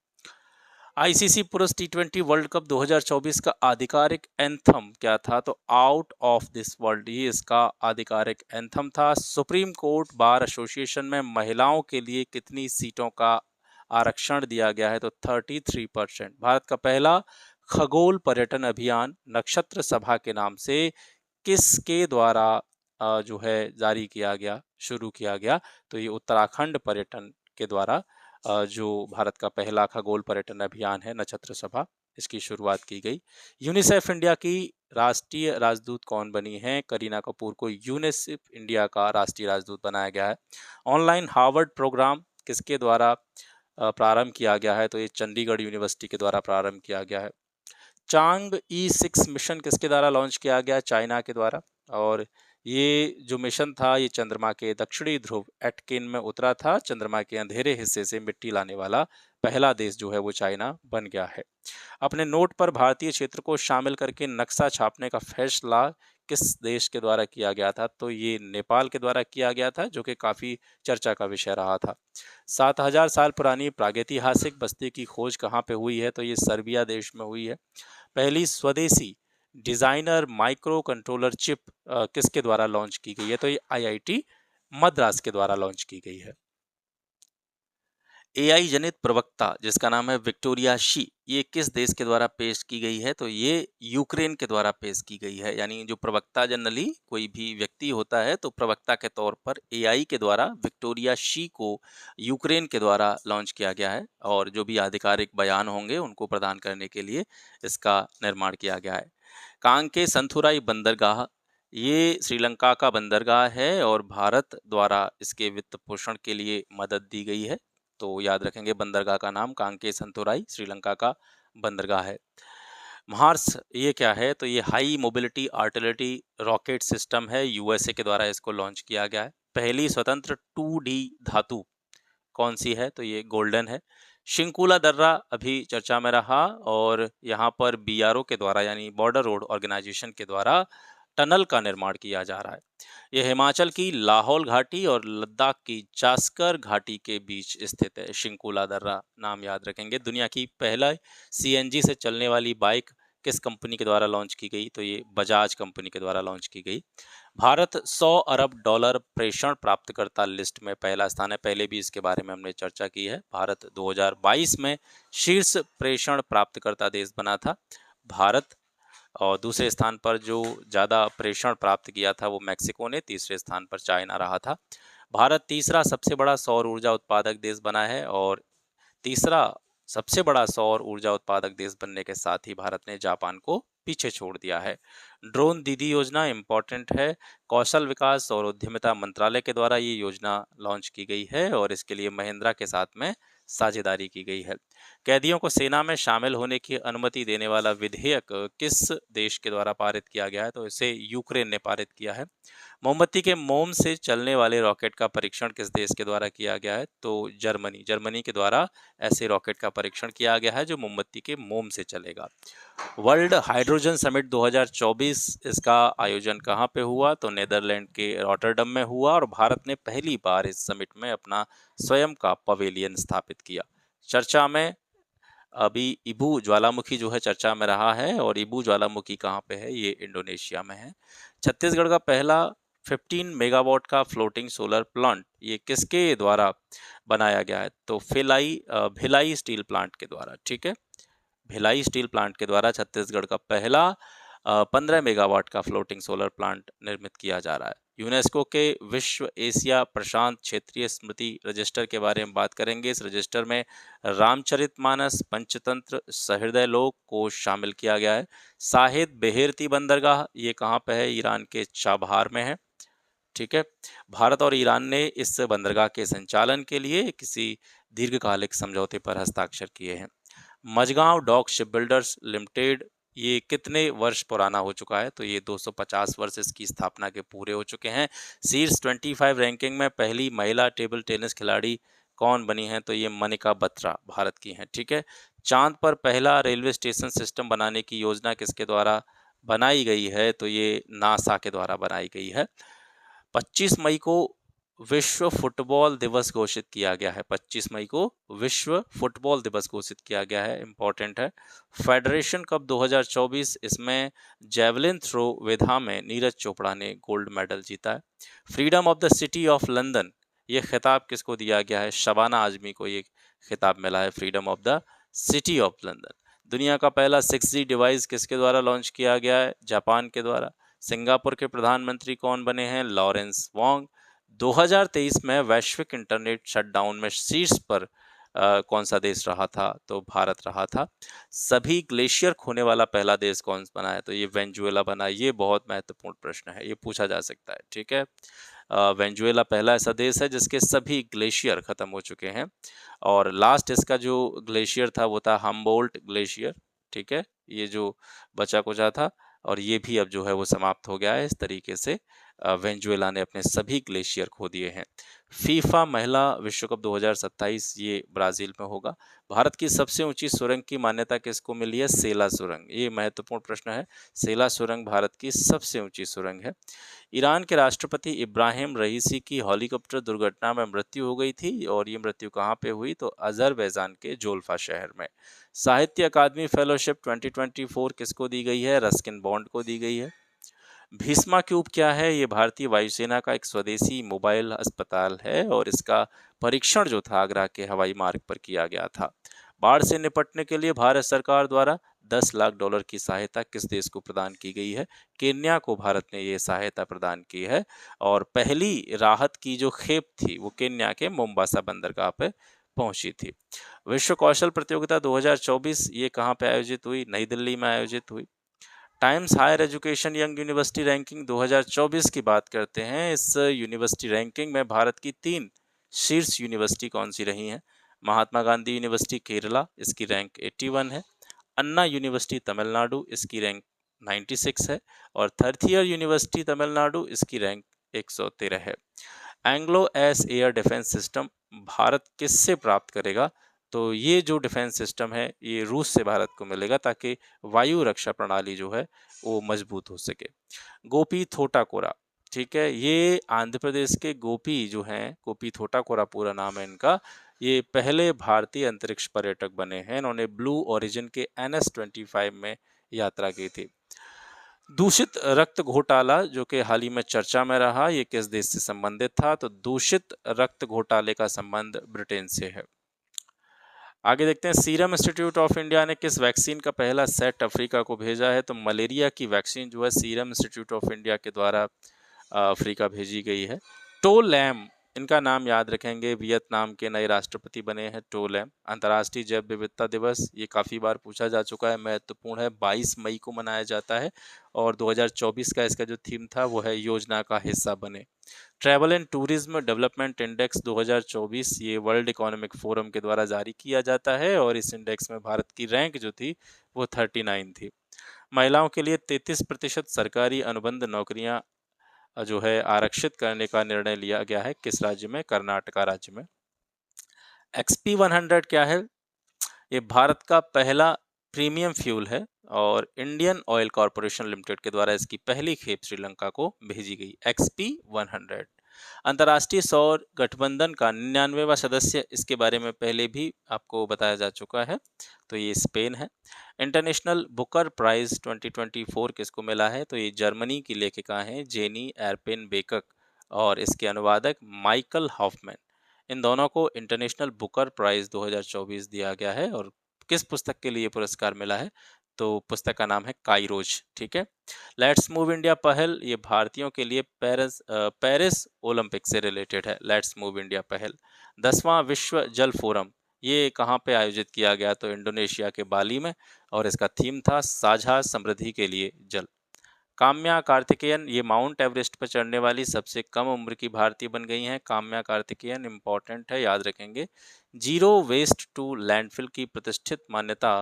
आईसीसी पुरुष टी20 वर्ल्ड कप 2024 का आधिकारिक एंथम क्या था? तो आउट ऑफ दिस वर्ल्ड, ये इसका आधिकारिक एंथम था। सुप्रीम कोर्ट बार एसोसिएशन में महिलाओं के लिए कितनी सीटों का आरक्षण दिया गया है? तो 33%। भारत का पहला खगोल पर्यटन अभियान नक्षत्र सभा के नाम से किसके द्वारा जो है जारी किया गया, शुरू किया गया? तो ये उत्तराखंड पर्यटन के द्वारा जो भारत का पहला खगोल पर्यटन अभियान है नक्षत्र सभा, इसकी शुरुआत की गई। यूनिसेफ इंडिया की राष्ट्रीय राजदूत कौन बनी है? करीना कपूर को यूनिसेफ इंडिया का राष्ट्रीय राजदूत बनाया गया है। ऑनलाइन हार्वर्ड प्रोग्राम किसके द्वारा प्रारंभ किया गया है? तो ये चंडीगढ़ यूनिवर्सिटी के द्वारा प्रारंभ किया गया है। चांग ई6 मिशन किसके द्वारा लॉन्च किया गया? चाइना के द्वारा। और ये जो मिशन था ये चंद्रमा के दक्षिणी ध्रुव एटकिन में उतरा था। चंद्रमा के अंधेरे हिस्से से मिट्टी लाने वाला पहला देश जो है वो चाइना बन गया है। अपने नोट पर भारतीय क्षेत्र को शामिल करके नक्शा छापने का फैसला किस देश के द्वारा किया गया था? तो ये नेपाल के द्वारा किया गया था, जो कि काफी चर्चा का विषय रहा था। 7000 साल पुरानी प्रागैतिहासिक बस्ती की खोज कहाँ पे हुई है? तो ये सर्बिया देश में हुई है। पहली स्वदेशी डिजाइनर माइक्रो कंट्रोलर चिप किसके द्वारा लॉन्च की गई है? तो ये आईआईटी मद्रास के द्वारा लॉन्च की गई है। एआई जनित प्रवक्ता जिसका नाम है विक्टोरिया शी, ये किस देश के द्वारा पेश की गई है? तो ये यूक्रेन के द्वारा पेश की गई है। यानी जो प्रवक्ता जनरली कोई भी व्यक्ति होता है तो प्रवक्ता के तौर पर एआई के द्वारा विक्टोरिया शी को यूक्रेन के द्वारा लॉन्च किया गया है, और जो भी आधिकारिक बयान होंगे उनको प्रदान करने के लिए इसका निर्माण किया गया है। कांके संथुराई बंदरगाह ये श्रीलंका का बंदरगाह है और भारत द्वारा इसके वित्त पोषण के लिए मदद दी गई है। तो याद रखेंगे बंदरगाह का नाम कांके संतोराई श्रीलंका का बंदरगाह है। मार्स ये क्या है? तो ये high mobility artillery rocket system है, यूएसए के द्वारा इसको लॉन्च किया गया है। पहली स्वतंत्र 2D धातु कौन सी है? तो ये गोल्डन है। शिंकुला दर्रा अभी चर्चा में रहा और यहाँ पर बीआरओ के द्वारा यानी बॉर्डर रोड ऑर्गेनाइजेशन के द्वारा टनल का निर्माण किया जा रहा है। यह हिमाचल की लाहौल घाटी और लद्दाख की जास्कर घाटी के बीच स्थित है। शिंकुला दर्रा नाम याद रखेंगे। दुनिया की पहला सीएनजी से चलने वाली बाइक किस कंपनी के द्वारा लॉन्च की गई? तो ये बजाज कंपनी के द्वारा लॉन्च की गई। भारत 100 अरब डॉलर प्रेषण प्राप्तकर्ता लिस्ट में पहला स्थान है। पहले भी इसके बारे में हमने चर्चा की है। भारत 2022 में शीर्ष प्रेषण प्राप्तकर्ता देश बना था भारत, और दूसरे स्थान पर जो ज़्यादा प्रेषण प्राप्त किया था वो मैक्सिको ने, तीसरे स्थान पर चाइना रहा था। भारत तीसरा सबसे बड़ा सौर ऊर्जा उत्पादक देश बना है, और तीसरा सबसे बड़ा सौर ऊर्जा उत्पादक देश बनने के साथ ही भारत ने जापान को पीछे छोड़ दिया है। ड्रोन दीदी योजना इम्पॉर्टेंट है। कौशल विकास और उद्यमिता मंत्रालय के द्वारा ये योजना लॉन्च की गई है और इसके लिए महिंद्रा के साथ में साझेदारी की गई है। कैदियों को सेना में शामिल होने की अनुमति देने वाला विधेयक किस देश के द्वारा पारित किया गया है? तो इसे यूक्रेन ने पारित किया है। मोमबत्ती के मोम से चलने वाले रॉकेट का परीक्षण किस देश के द्वारा किया गया है? तो जर्मनी के द्वारा ऐसे रॉकेट का परीक्षण किया गया है जो मोमबत्ती के मोम से चलेगा। वर्ल्ड हाइड्रोजन समिट 2024 इसका आयोजन कहाँ पे हुआ? तो नेदरलैंड के रॉटरडम में हुआ, और भारत ने पहली बार इस समिट में अपना स्वयं का पवेलियन स्थापित किया। चर्चा में अभी इबू ज्वालामुखी जो है चर्चा में रहा है, और इबू ज्वालामुखी कहाँ पे है? ये इंडोनेशिया में है। छत्तीसगढ़ का पहला 15 मेगावाट का फ्लोटिंग सोलर प्लांट ये किसके द्वारा बनाया गया है? तो भिलाई स्टील प्लांट के द्वारा। ठीक है, भिलाई स्टील प्लांट के द्वारा छत्तीसगढ़ का पहला 15 मेगावाट का फ्लोटिंग सोलर प्लांट निर्मित किया जा रहा है। यूनेस्को के विश्व एशिया प्रशांत क्षेत्रीय स्मृति रजिस्टर के बारे में बात करेंगे। इस रजिस्टर में रामचरितमानस, पंचतंत्र, सहृदय लोक को शामिल किया गया है। साहिद बेहेरती बंदरगाह ये कहाँ पे है? ईरान के चाबहार में है। ठीक है। भारत और ईरान ने इस बंदरगाह के संचालन के लिए किसी दीर्घकालिक समझौते पर हस्ताक्षर किए हैं। मझगांव डॉक शिपबिल्डर्स लिमिटेड ये कितने वर्ष पुराना हो चुका है? तो ये 250 वर्ष इसकी स्थापना के पूरे हो चुके हैं। शीर्ष 25 रैंकिंग में पहली महिला टेबल टेनिस खिलाड़ी कौन बनी है? तो ये मनिका बत्रा भारत की हैं, ठीक है। चांद पर पहला रेलवे स्टेशन सिस्टम बनाने की योजना किसके द्वारा बनाई गई है? तो ये नासा के द्वारा बनाई गई है। 25 मई को विश्व फुटबॉल दिवस घोषित किया गया है। 25 मई को विश्व फुटबॉल दिवस घोषित किया गया है, इंपॉर्टेंट है। फेडरेशन कप 2024 इसमें जेवलिन थ्रो विधा में नीरज चोपड़ा ने गोल्ड मेडल जीता है। Freedom of the city of London ये खिताब किसको दिया गया है? शबाना आजमी को ये खिताब मिला है, freedom of the city of London. दुनिया का पहला 6G डिवाइस किसके द्वारा लॉन्च किया गया है? जापान के द्वारा। सिंगापुर के प्रधानमंत्री कौन बने हैं? Lawrence Wong. 2023 में वैश्विक इंटरनेट शटडाउन में शीर्ष पर कौन सा देश रहा था? तो भारत रहा था। सभी ग्लेशियर खोने वाला पहला देश कौन बना है? तो ये वेनेजुएला बना। ये बहुत महत्वपूर्ण प्रश्न है, ये पूछा जा सकता है, ठीक है। वेनेजुएला पहला ऐसा देश है जिसके सभी ग्लेशियर खत्म हो चुके हैं और लास्ट इसका जो ग्लेशियर था वो था हम्बोल्ट ग्लेशियर, ठीक है। ये जो बचा कुचा था और ये भी अब जो है वो समाप्त हो गया है। इस तरीके से वेनेजुएला ने अपने सभी ग्लेशियर खो दिए हैं। फीफा महिला विश्व कप 2027 ये ब्राजील में होगा। भारत की सबसे ऊंची सुरंग की मान्यता किसको मिली है? सेला सुरंग। ये महत्वपूर्ण प्रश्न है। सेला सुरंग भारत की सबसे ऊंची सुरंग है। ईरान के राष्ट्रपति इब्राहिम रईसी की हेलीकॉप्टर दुर्घटना में मृत्यु हो गई थी और ये मृत्यु कहाँ पे हुई? तो अजरबैजान के जोल्फा शहर में। साहित्य अकादमी फेलोशिप 2024 किसको दी गई है? रस्किन बॉन्ड को दी गई है। भीष्मा क्यूब क्या है? ये भारतीय वायुसेना का एक स्वदेशी मोबाइल अस्पताल है और इसका परीक्षण जो था आगरा के हवाई मार्ग पर किया गया था। बाढ़ से निपटने के लिए भारत सरकार द्वारा $10 लाख की सहायता किस देश को प्रदान की गई है? केन्या को भारत ने ये सहायता प्रदान की है और पहली राहत की जो खेप थी वो केन्या के मोम्बासा बंदरगाह पे पहुंची थी। विश्व कौशल प्रतियोगिता 2024 ये कहाँ पे आयोजित हुई? नई दिल्ली में आयोजित हुई। Times higher education young university ranking 2024 की बात करते हैं। इस यूनिवर्सिटी रैंकिंग में भारत की 3 शीर्ष यूनिवर्सिटी कौन सी रही हैं? महात्मा गांधी यूनिवर्सिटी केरला, इसकी रैंक 81 है। अन्ना यूनिवर्सिटी तमिलनाडु, इसकी रैंक 96 है और थर्थियर यूनिवर्सिटी तमिलनाडु, इसकी रैंक 113 है। Anglo S air defence system Bharat किससे प्राप्त करेगा? तो ये जो डिफेंस सिस्टम है ये रूस से भारत को मिलेगा ताकि वायु रक्षा प्रणाली जो है वो मजबूत हो सके। गोपी थोटाकोरा, ठीक है, ये आंध्र प्रदेश के गोपी जो हैं, गोपी थोटाकोरा पूरा नाम है इनका, ये पहले भारतीय अंतरिक्ष पर्यटक बने हैं। इन्होंने ब्लू ओरिजिन के NS-25 में यात्रा की थी। दूषित रक्त घोटाला जो कि हाल ही में चर्चा में रहा, ये किस देश से संबंधित था? तो दूषित रक्त घोटाले का संबंध ब्रिटेन से है। आगे देखते हैं, सीरम इंस्टीट्यूट ऑफ इंडिया ने किस वैक्सीन का पहला सेट अफ्रीका को भेजा है? तो मलेरिया की वैक्सीन जो है सीरम इंस्टीट्यूट ऑफ इंडिया के द्वारा अफ्रीका भेजी गई है। टो लैम, इनका नाम याद रखेंगे, वियतनाम के नए राष्ट्रपति बने हैं टो लैम। अंतर्राष्ट्रीय जैव विविधता दिवस ये काफ़ी बार पूछा जा चुका है, महत्वपूर्ण है। 22 मई को मनाया जाता है और 2024 का इसका जो थीम था वो है योजना का हिस्सा बने। Travel and tourism development index 2024 ये वर्ल्ड इकोनॉमिक फोरम के द्वारा जारी किया जाता है और इस इंडेक्स में भारत की रैंक जो थी वो 39 थी। महिलाओं के लिए 33% सरकारी अनुबंध नौकरियां जो है आरक्षित करने का निर्णय लिया गया है। किस राज्य में? कर्नाटका राज्य में। XP100 क्या है? ये भारत का पहला प्रीमियम फ्यूल है और इंडियन ऑयल कॉरपोरेशन लिमिटेड के द्वारा इसकी पहली खेप श्रीलंका को भेजी गई। XP100 अंतर्राष्ट्रीय सौर गठबंधन का 99वां सदस्य, इसके बारे में पहले भी आपको बताया जा चुका है, तो ये स्पेन है। इंटरनेशनल बुकर प्राइज 2024 किसको मिला है? तो ये जर्मनी की लेखिका हैं जेनी एरपेन बेकक और इसके अनुवादक माइकल हॉफमैन। इन दोनों को इंटरनेशनल बुकर प्राइज 2024 दिया गया है और किस पुस्तक के लिए पुरस्कार मिला है? तो पुस्तक का नाम है काइरोज, ठीक है। लेट्स मूव इंडिया पहल ये भारतीयों के लिए पेरिस ओलंपिक से रिलेटेड है। लेट्स मूव इंडिया पहल 10वां विश्व जल फोरम ये कहाँ पे आयोजित किया गया? तो इंडोनेशिया के बाली में और इसका थीम था साझा समृद्धि के लिए जल। काम्या कार्तिकेयन ये माउंट एवरेस्ट पर चढ़ने वाली सबसे कम उम्र की भारतीय बन गई हैं। काम्या कार्तिकेयन इंपॉर्टेंट है, याद रखेंगे। जीरो वेस्ट टू लैंडफिल की प्रतिष्ठित मान्यता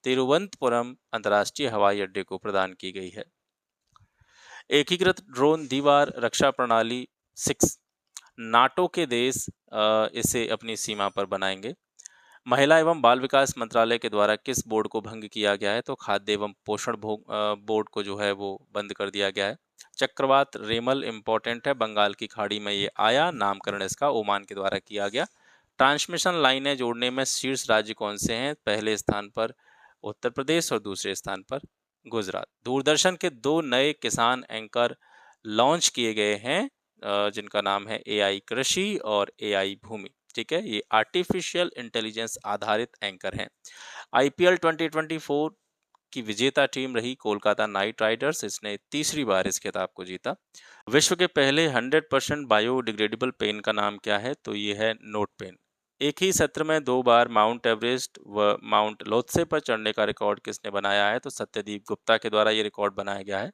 तिरुवनंतपुरम अंतर्राष्ट्रीय हवाई अड्डे को प्रदान की गई है। एकीकृत ड्रोन दीवार रक्षा प्रणाली 6 नाटो के देश इसे अपनी सीमा पर बनाएंगे। महिला एवं बाल विकास मंत्रालय के द्वारा किस बोर्ड को भंग किया गया है? तो खाद्य एवं पोषण बोर्ड को जो है वो बंद कर दिया गया है। चक्रवात रेमल इंपॉर्टेंट है, बंगाल की खाड़ी में ये आया, नामकरण इसका ओमान के द्वारा किया गया। ट्रांसमिशन लाइनें जोड़ने में शीर्ष राज्य कौन से हैं? पहले स्थान पर उत्तर प्रदेश और दूसरे स्थान पर गुजरात। दूरदर्शन के 2 नए किसान एंकर लॉन्च किए गए हैं, जिनका नाम है एआई कृषि और एआई भूमि। ठीक है, ये आर्टिफिशियल इंटेलिजेंस आधारित एंकर हैं। आईपीएल 2024 की विजेता टीम रही कोलकाता नाइट राइडर्स, इसने तीसरी बार इस खिताब को जीता। विश्व के पहले 100% बायोडिग्रेडेबल पेन का नाम क्या है? तो ये है नोट पेन। एक ही सत्र में 2 बार माउंट एवरेस्ट व माउंट लोत्से पर चढ़ने का रिकॉर्ड किसने बनाया है? तो सत्यदीप गुप्ता के द्वारा ये रिकॉर्ड बनाया गया है।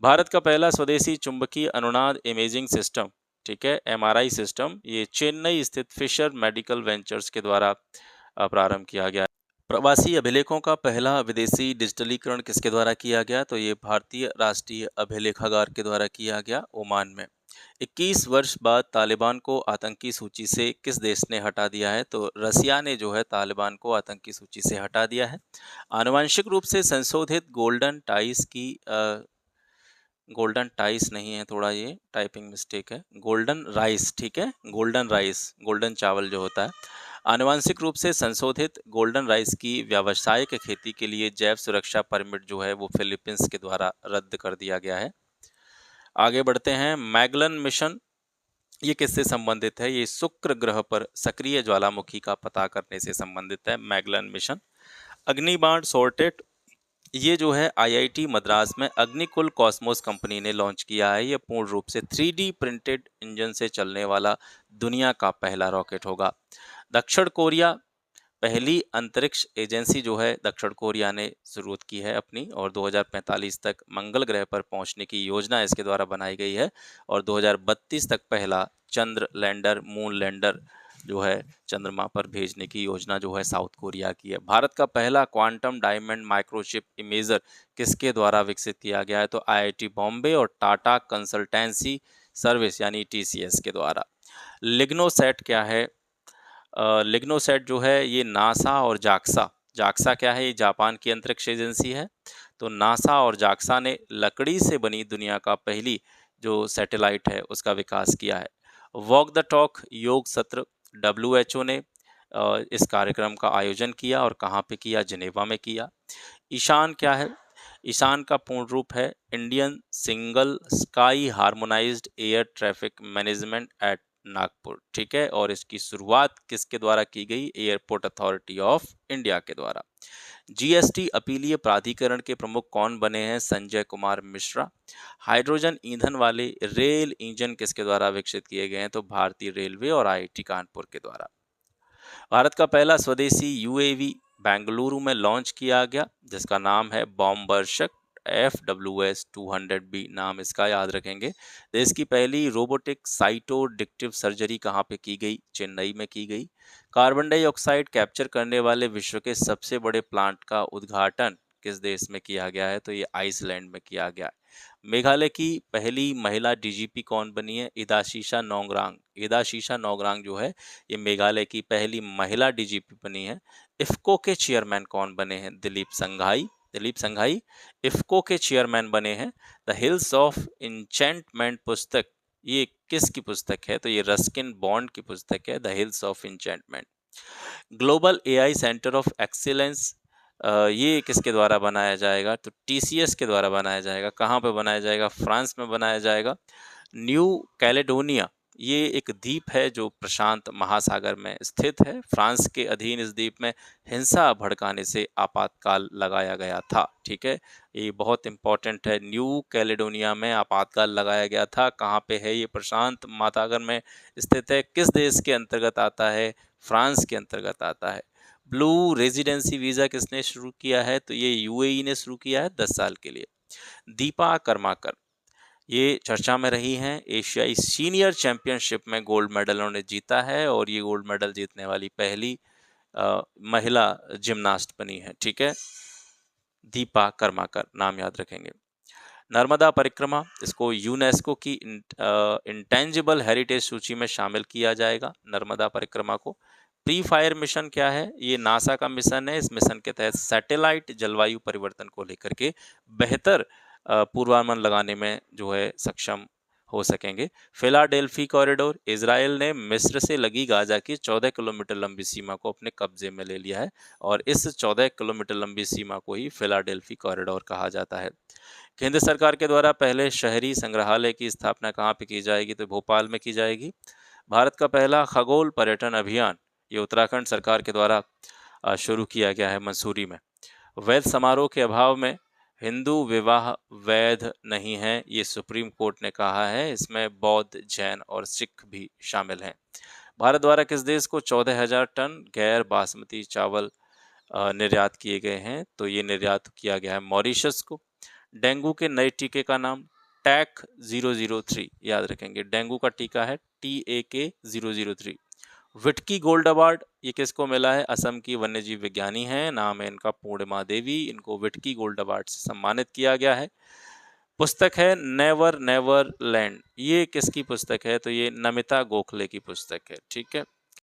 भारत का पहला स्वदेशी चुंबकीय अनुनाद इमेजिंग सिस्टम, ठीक है, एमआरआई सिस्टम, ये चेन्नई स्थित फिशर मेडिकल वेंचर्स के द्वारा प्रारंभ किया गया। प्रवासी अभिलेखों का पहला विदेशी डिजिटलीकरण किसके द्वारा किया गया? तो ये भारतीय राष्ट्रीय अभिलेखागार के द्वारा किया गया, ओमान में। 21 वर्ष बाद तालिबान को आतंकी सूची से किस देश ने हटा दिया है? तो रसिया ने जो है तालिबान को आतंकी सूची से हटा दिया है। आनुवंशिक रूप से संशोधित गोल्डन टाइस नहीं है, थोड़ा ये टाइपिंग मिस्टेक है, गोल्डन राइस, ठीक है, गोल्डन राइस, गोल्डन चावल जो होता है। आनुवंशिक रूप से संशोधित गोल्डन राइस की व्यावसायिक खेती के लिए जैव सुरक्षा परमिट जो है वो फिलीपींस के द्वारा रद्द कर दिया गया है। आगे बढ़ते हैं। मैगलन मिशन ये किससे संबंधित है? ये शुक्र ग्रह पर सक्रिय ज्वालामुखी का पता करने से संबंधित है, मैगलन मिशन। अग्निबाण सॉर्टेट ये जो है आईआईटी मद्रास में अग्निकुल कॉस्मोस कंपनी ने लॉन्च किया है। ये पूर्ण रूप से 3D प्रिंटेड इंजन से चलने वाला दुनिया का पहला रॉकेट होगा। दक्षिण कोरिया पहली अंतरिक्ष एजेंसी जो है दक्षिण कोरिया ने शुरू की है अपनी, और 2045 तक मंगल ग्रह पर पहुंचने की योजना इसके द्वारा बनाई गई है, और 2032 तक पहला चंद्र लैंडर, मून लैंडर जो है चंद्रमा पर भेजने की योजना जो है साउथ कोरिया की है। भारत का पहला क्वांटम डायमंड माइक्रोचिप इमेजर किसके द्वारा विकसित किया गया है? तो आईआईटी बॉम्बे और टाटा कंसल्टेंसी सर्विस यानी टीसीएस के द्वारा। लिग्नोसेट क्या है? लिग्नोसेट जो है ये नासा और जाक्सा क्या है? ये जापान की अंतरिक्ष एजेंसी है। तो नासा और जाक्सा ने लकड़ी से बनी दुनिया का पहली जो सैटेलाइट है उसका विकास किया है। वॉक द टॉक योग सत्र WHO ने इस कार्यक्रम का आयोजन किया, और कहाँ पे किया? जिनेवा में किया। ईशान क्या है? ईशान का पूर्ण रूप है Indian single sky harmonised air traffic management eight Nagpur, ठीक है, और इसकी शुरुआत किसके द्वारा की गई? एयरपोर्ट अथॉरिटी ऑफ इंडिया के द्वारा। जीएसटी अपीलीय प्राधिकरण के प्रमुख कौन बने हैं? संजय कुमार मिश्रा। हाइड्रोजन ईंधन वाले रेल इंजन किसके द्वारा विकसित किए गए हैं? तो भारतीय रेलवे और आईआईटी कानपुर के द्वारा। भारत का पहला स्वदेशी यूएवी बेंगलुरु में लॉन्च किया गया, जिसका नाम है बॉम्बरशक FWS-200B, नाम इसका याद रखेंगे। देश की पहली रोबोटिक साइटोडिक्टिव सर्जरी कहाँ पे की गई? चेन्नई में की गई। कार्बन डाइऑक्साइड कैप्चर करने वाले विश्व के सबसे बड़े प्लांट का उद्घाटन किस देश में किया गया है? तो ये आइसलैंड में किया गया है। मेघालय की पहली महिला डीजीपी कौन बनी है? इदाशीशा नोंगरांग। इदाशीशा नोंगरांग जो है ये मेघालय की पहली महिला डीजीपी बनी है। इफ्को के चेयरमैन कौन बने हैं? दिलीप संघाई इफ्को के चेयरमैन बने हैं। द हिल्स ऑफ इंचेंटमेंट पुस्तक ये किसकी पुस्तक है? तो ये रस्किन बॉन्ड की पुस्तक है, the hills of enchantment. Global AI centre of excellence ये किसके द्वारा बनाया जाएगा? तो टीसीएस के द्वारा बनाया जाएगा। कहाँ पे बनाया जाएगा? फ्रांस में बनाया जाएगा। न्यू कैलेडोनिया ये एक द्वीप है जो प्रशांत महासागर में स्थित है। फ्रांस के अधीन इस द्वीप में हिंसा भड़काने से आपातकाल लगाया गया था, ठीक है, ये बहुत इंपॉर्टेंट है। न्यू कैलेडोनिया में आपातकाल लगाया गया था। कहाँ पे है? ये प्रशांत महासागर में स्थित है। किस देश के अंतर्गत आता है? फ्रांस के अंतर्गत आता है। ब्लू रेजिडेंसी वीज़ा किसने शुरू किया है? तो ये यूएई ने शुरू किया है 10 साल के लिए। दीपा कर्माकर ये चर्चा में रही हैं। एशियाई सीनियर चैंपियनशिप में गोल्ड मेडल उन्होंने जीता है और ये गोल्ड मेडल जीतने वाली पहली महिला जिम्नास्ट बनी है। ठीक है, दीपा कर्माकर नाम याद रखेंगे। नर्मदा परिक्रमा, इसको यूनेस्को की इंटेंजिबल हेरिटेज सूची में शामिल किया जाएगा। नर्मदा परिक्रमा को प्री फायर मिशन क्या है? ये नासा का मिशन है। इस मिशन के तहत सैटेलाइट जलवायु परिवर्तन को लेकर के बेहतर पूर्वानुमान लगाने में जो है सक्षम हो सकेंगे। फिलाडेल्फी कॉरिडोर, इजराइल ने मिस्र से लगी गाजा की 14 किलोमीटर लंबी सीमा को अपने कब्जे में ले लिया है और इस 14 किलोमीटर लंबी सीमा को ही फिलाडेल्फी कॉरिडोर कहा जाता है। केंद्र सरकार के द्वारा पहले शहरी संग्रहालय की स्थापना कहाँ पे की जाएगी? तो भोपाल में की जाएगी। भारत का पहला खगोल पर्यटन अभियान ये उत्तराखंड सरकार के द्वारा शुरू किया गया है मसूरी में। वैध समारोह के अभाव में हिंदू विवाह वैध नहीं है, ये सुप्रीम कोर्ट ने कहा है। इसमें बौद्ध, जैन और सिख भी शामिल हैं। भारत द्वारा किस देश को 14,000 टन गैर बासमती चावल निर्यात किए गए हैं? तो ये निर्यात किया गया है मॉरिशस को। डेंगू के नए टीके का नाम टैक 003 याद रखेंगे। डेंगू का टीका है TAK 003। विटकी गोल्ड अवार्ड ये किसको मिला है? असम की वन्यजीव विज्ञानी हैं, नाम है इनका पूर्णिमा देवी। इनको विटकी गोल्ड अवार्ड से सम्मानित किया गया है। पुस्तक है नेवर नेवर लैंड, ये किसकी पुस्तक है? तो ये नमिता गोखले की पुस्तक है। ठीक है,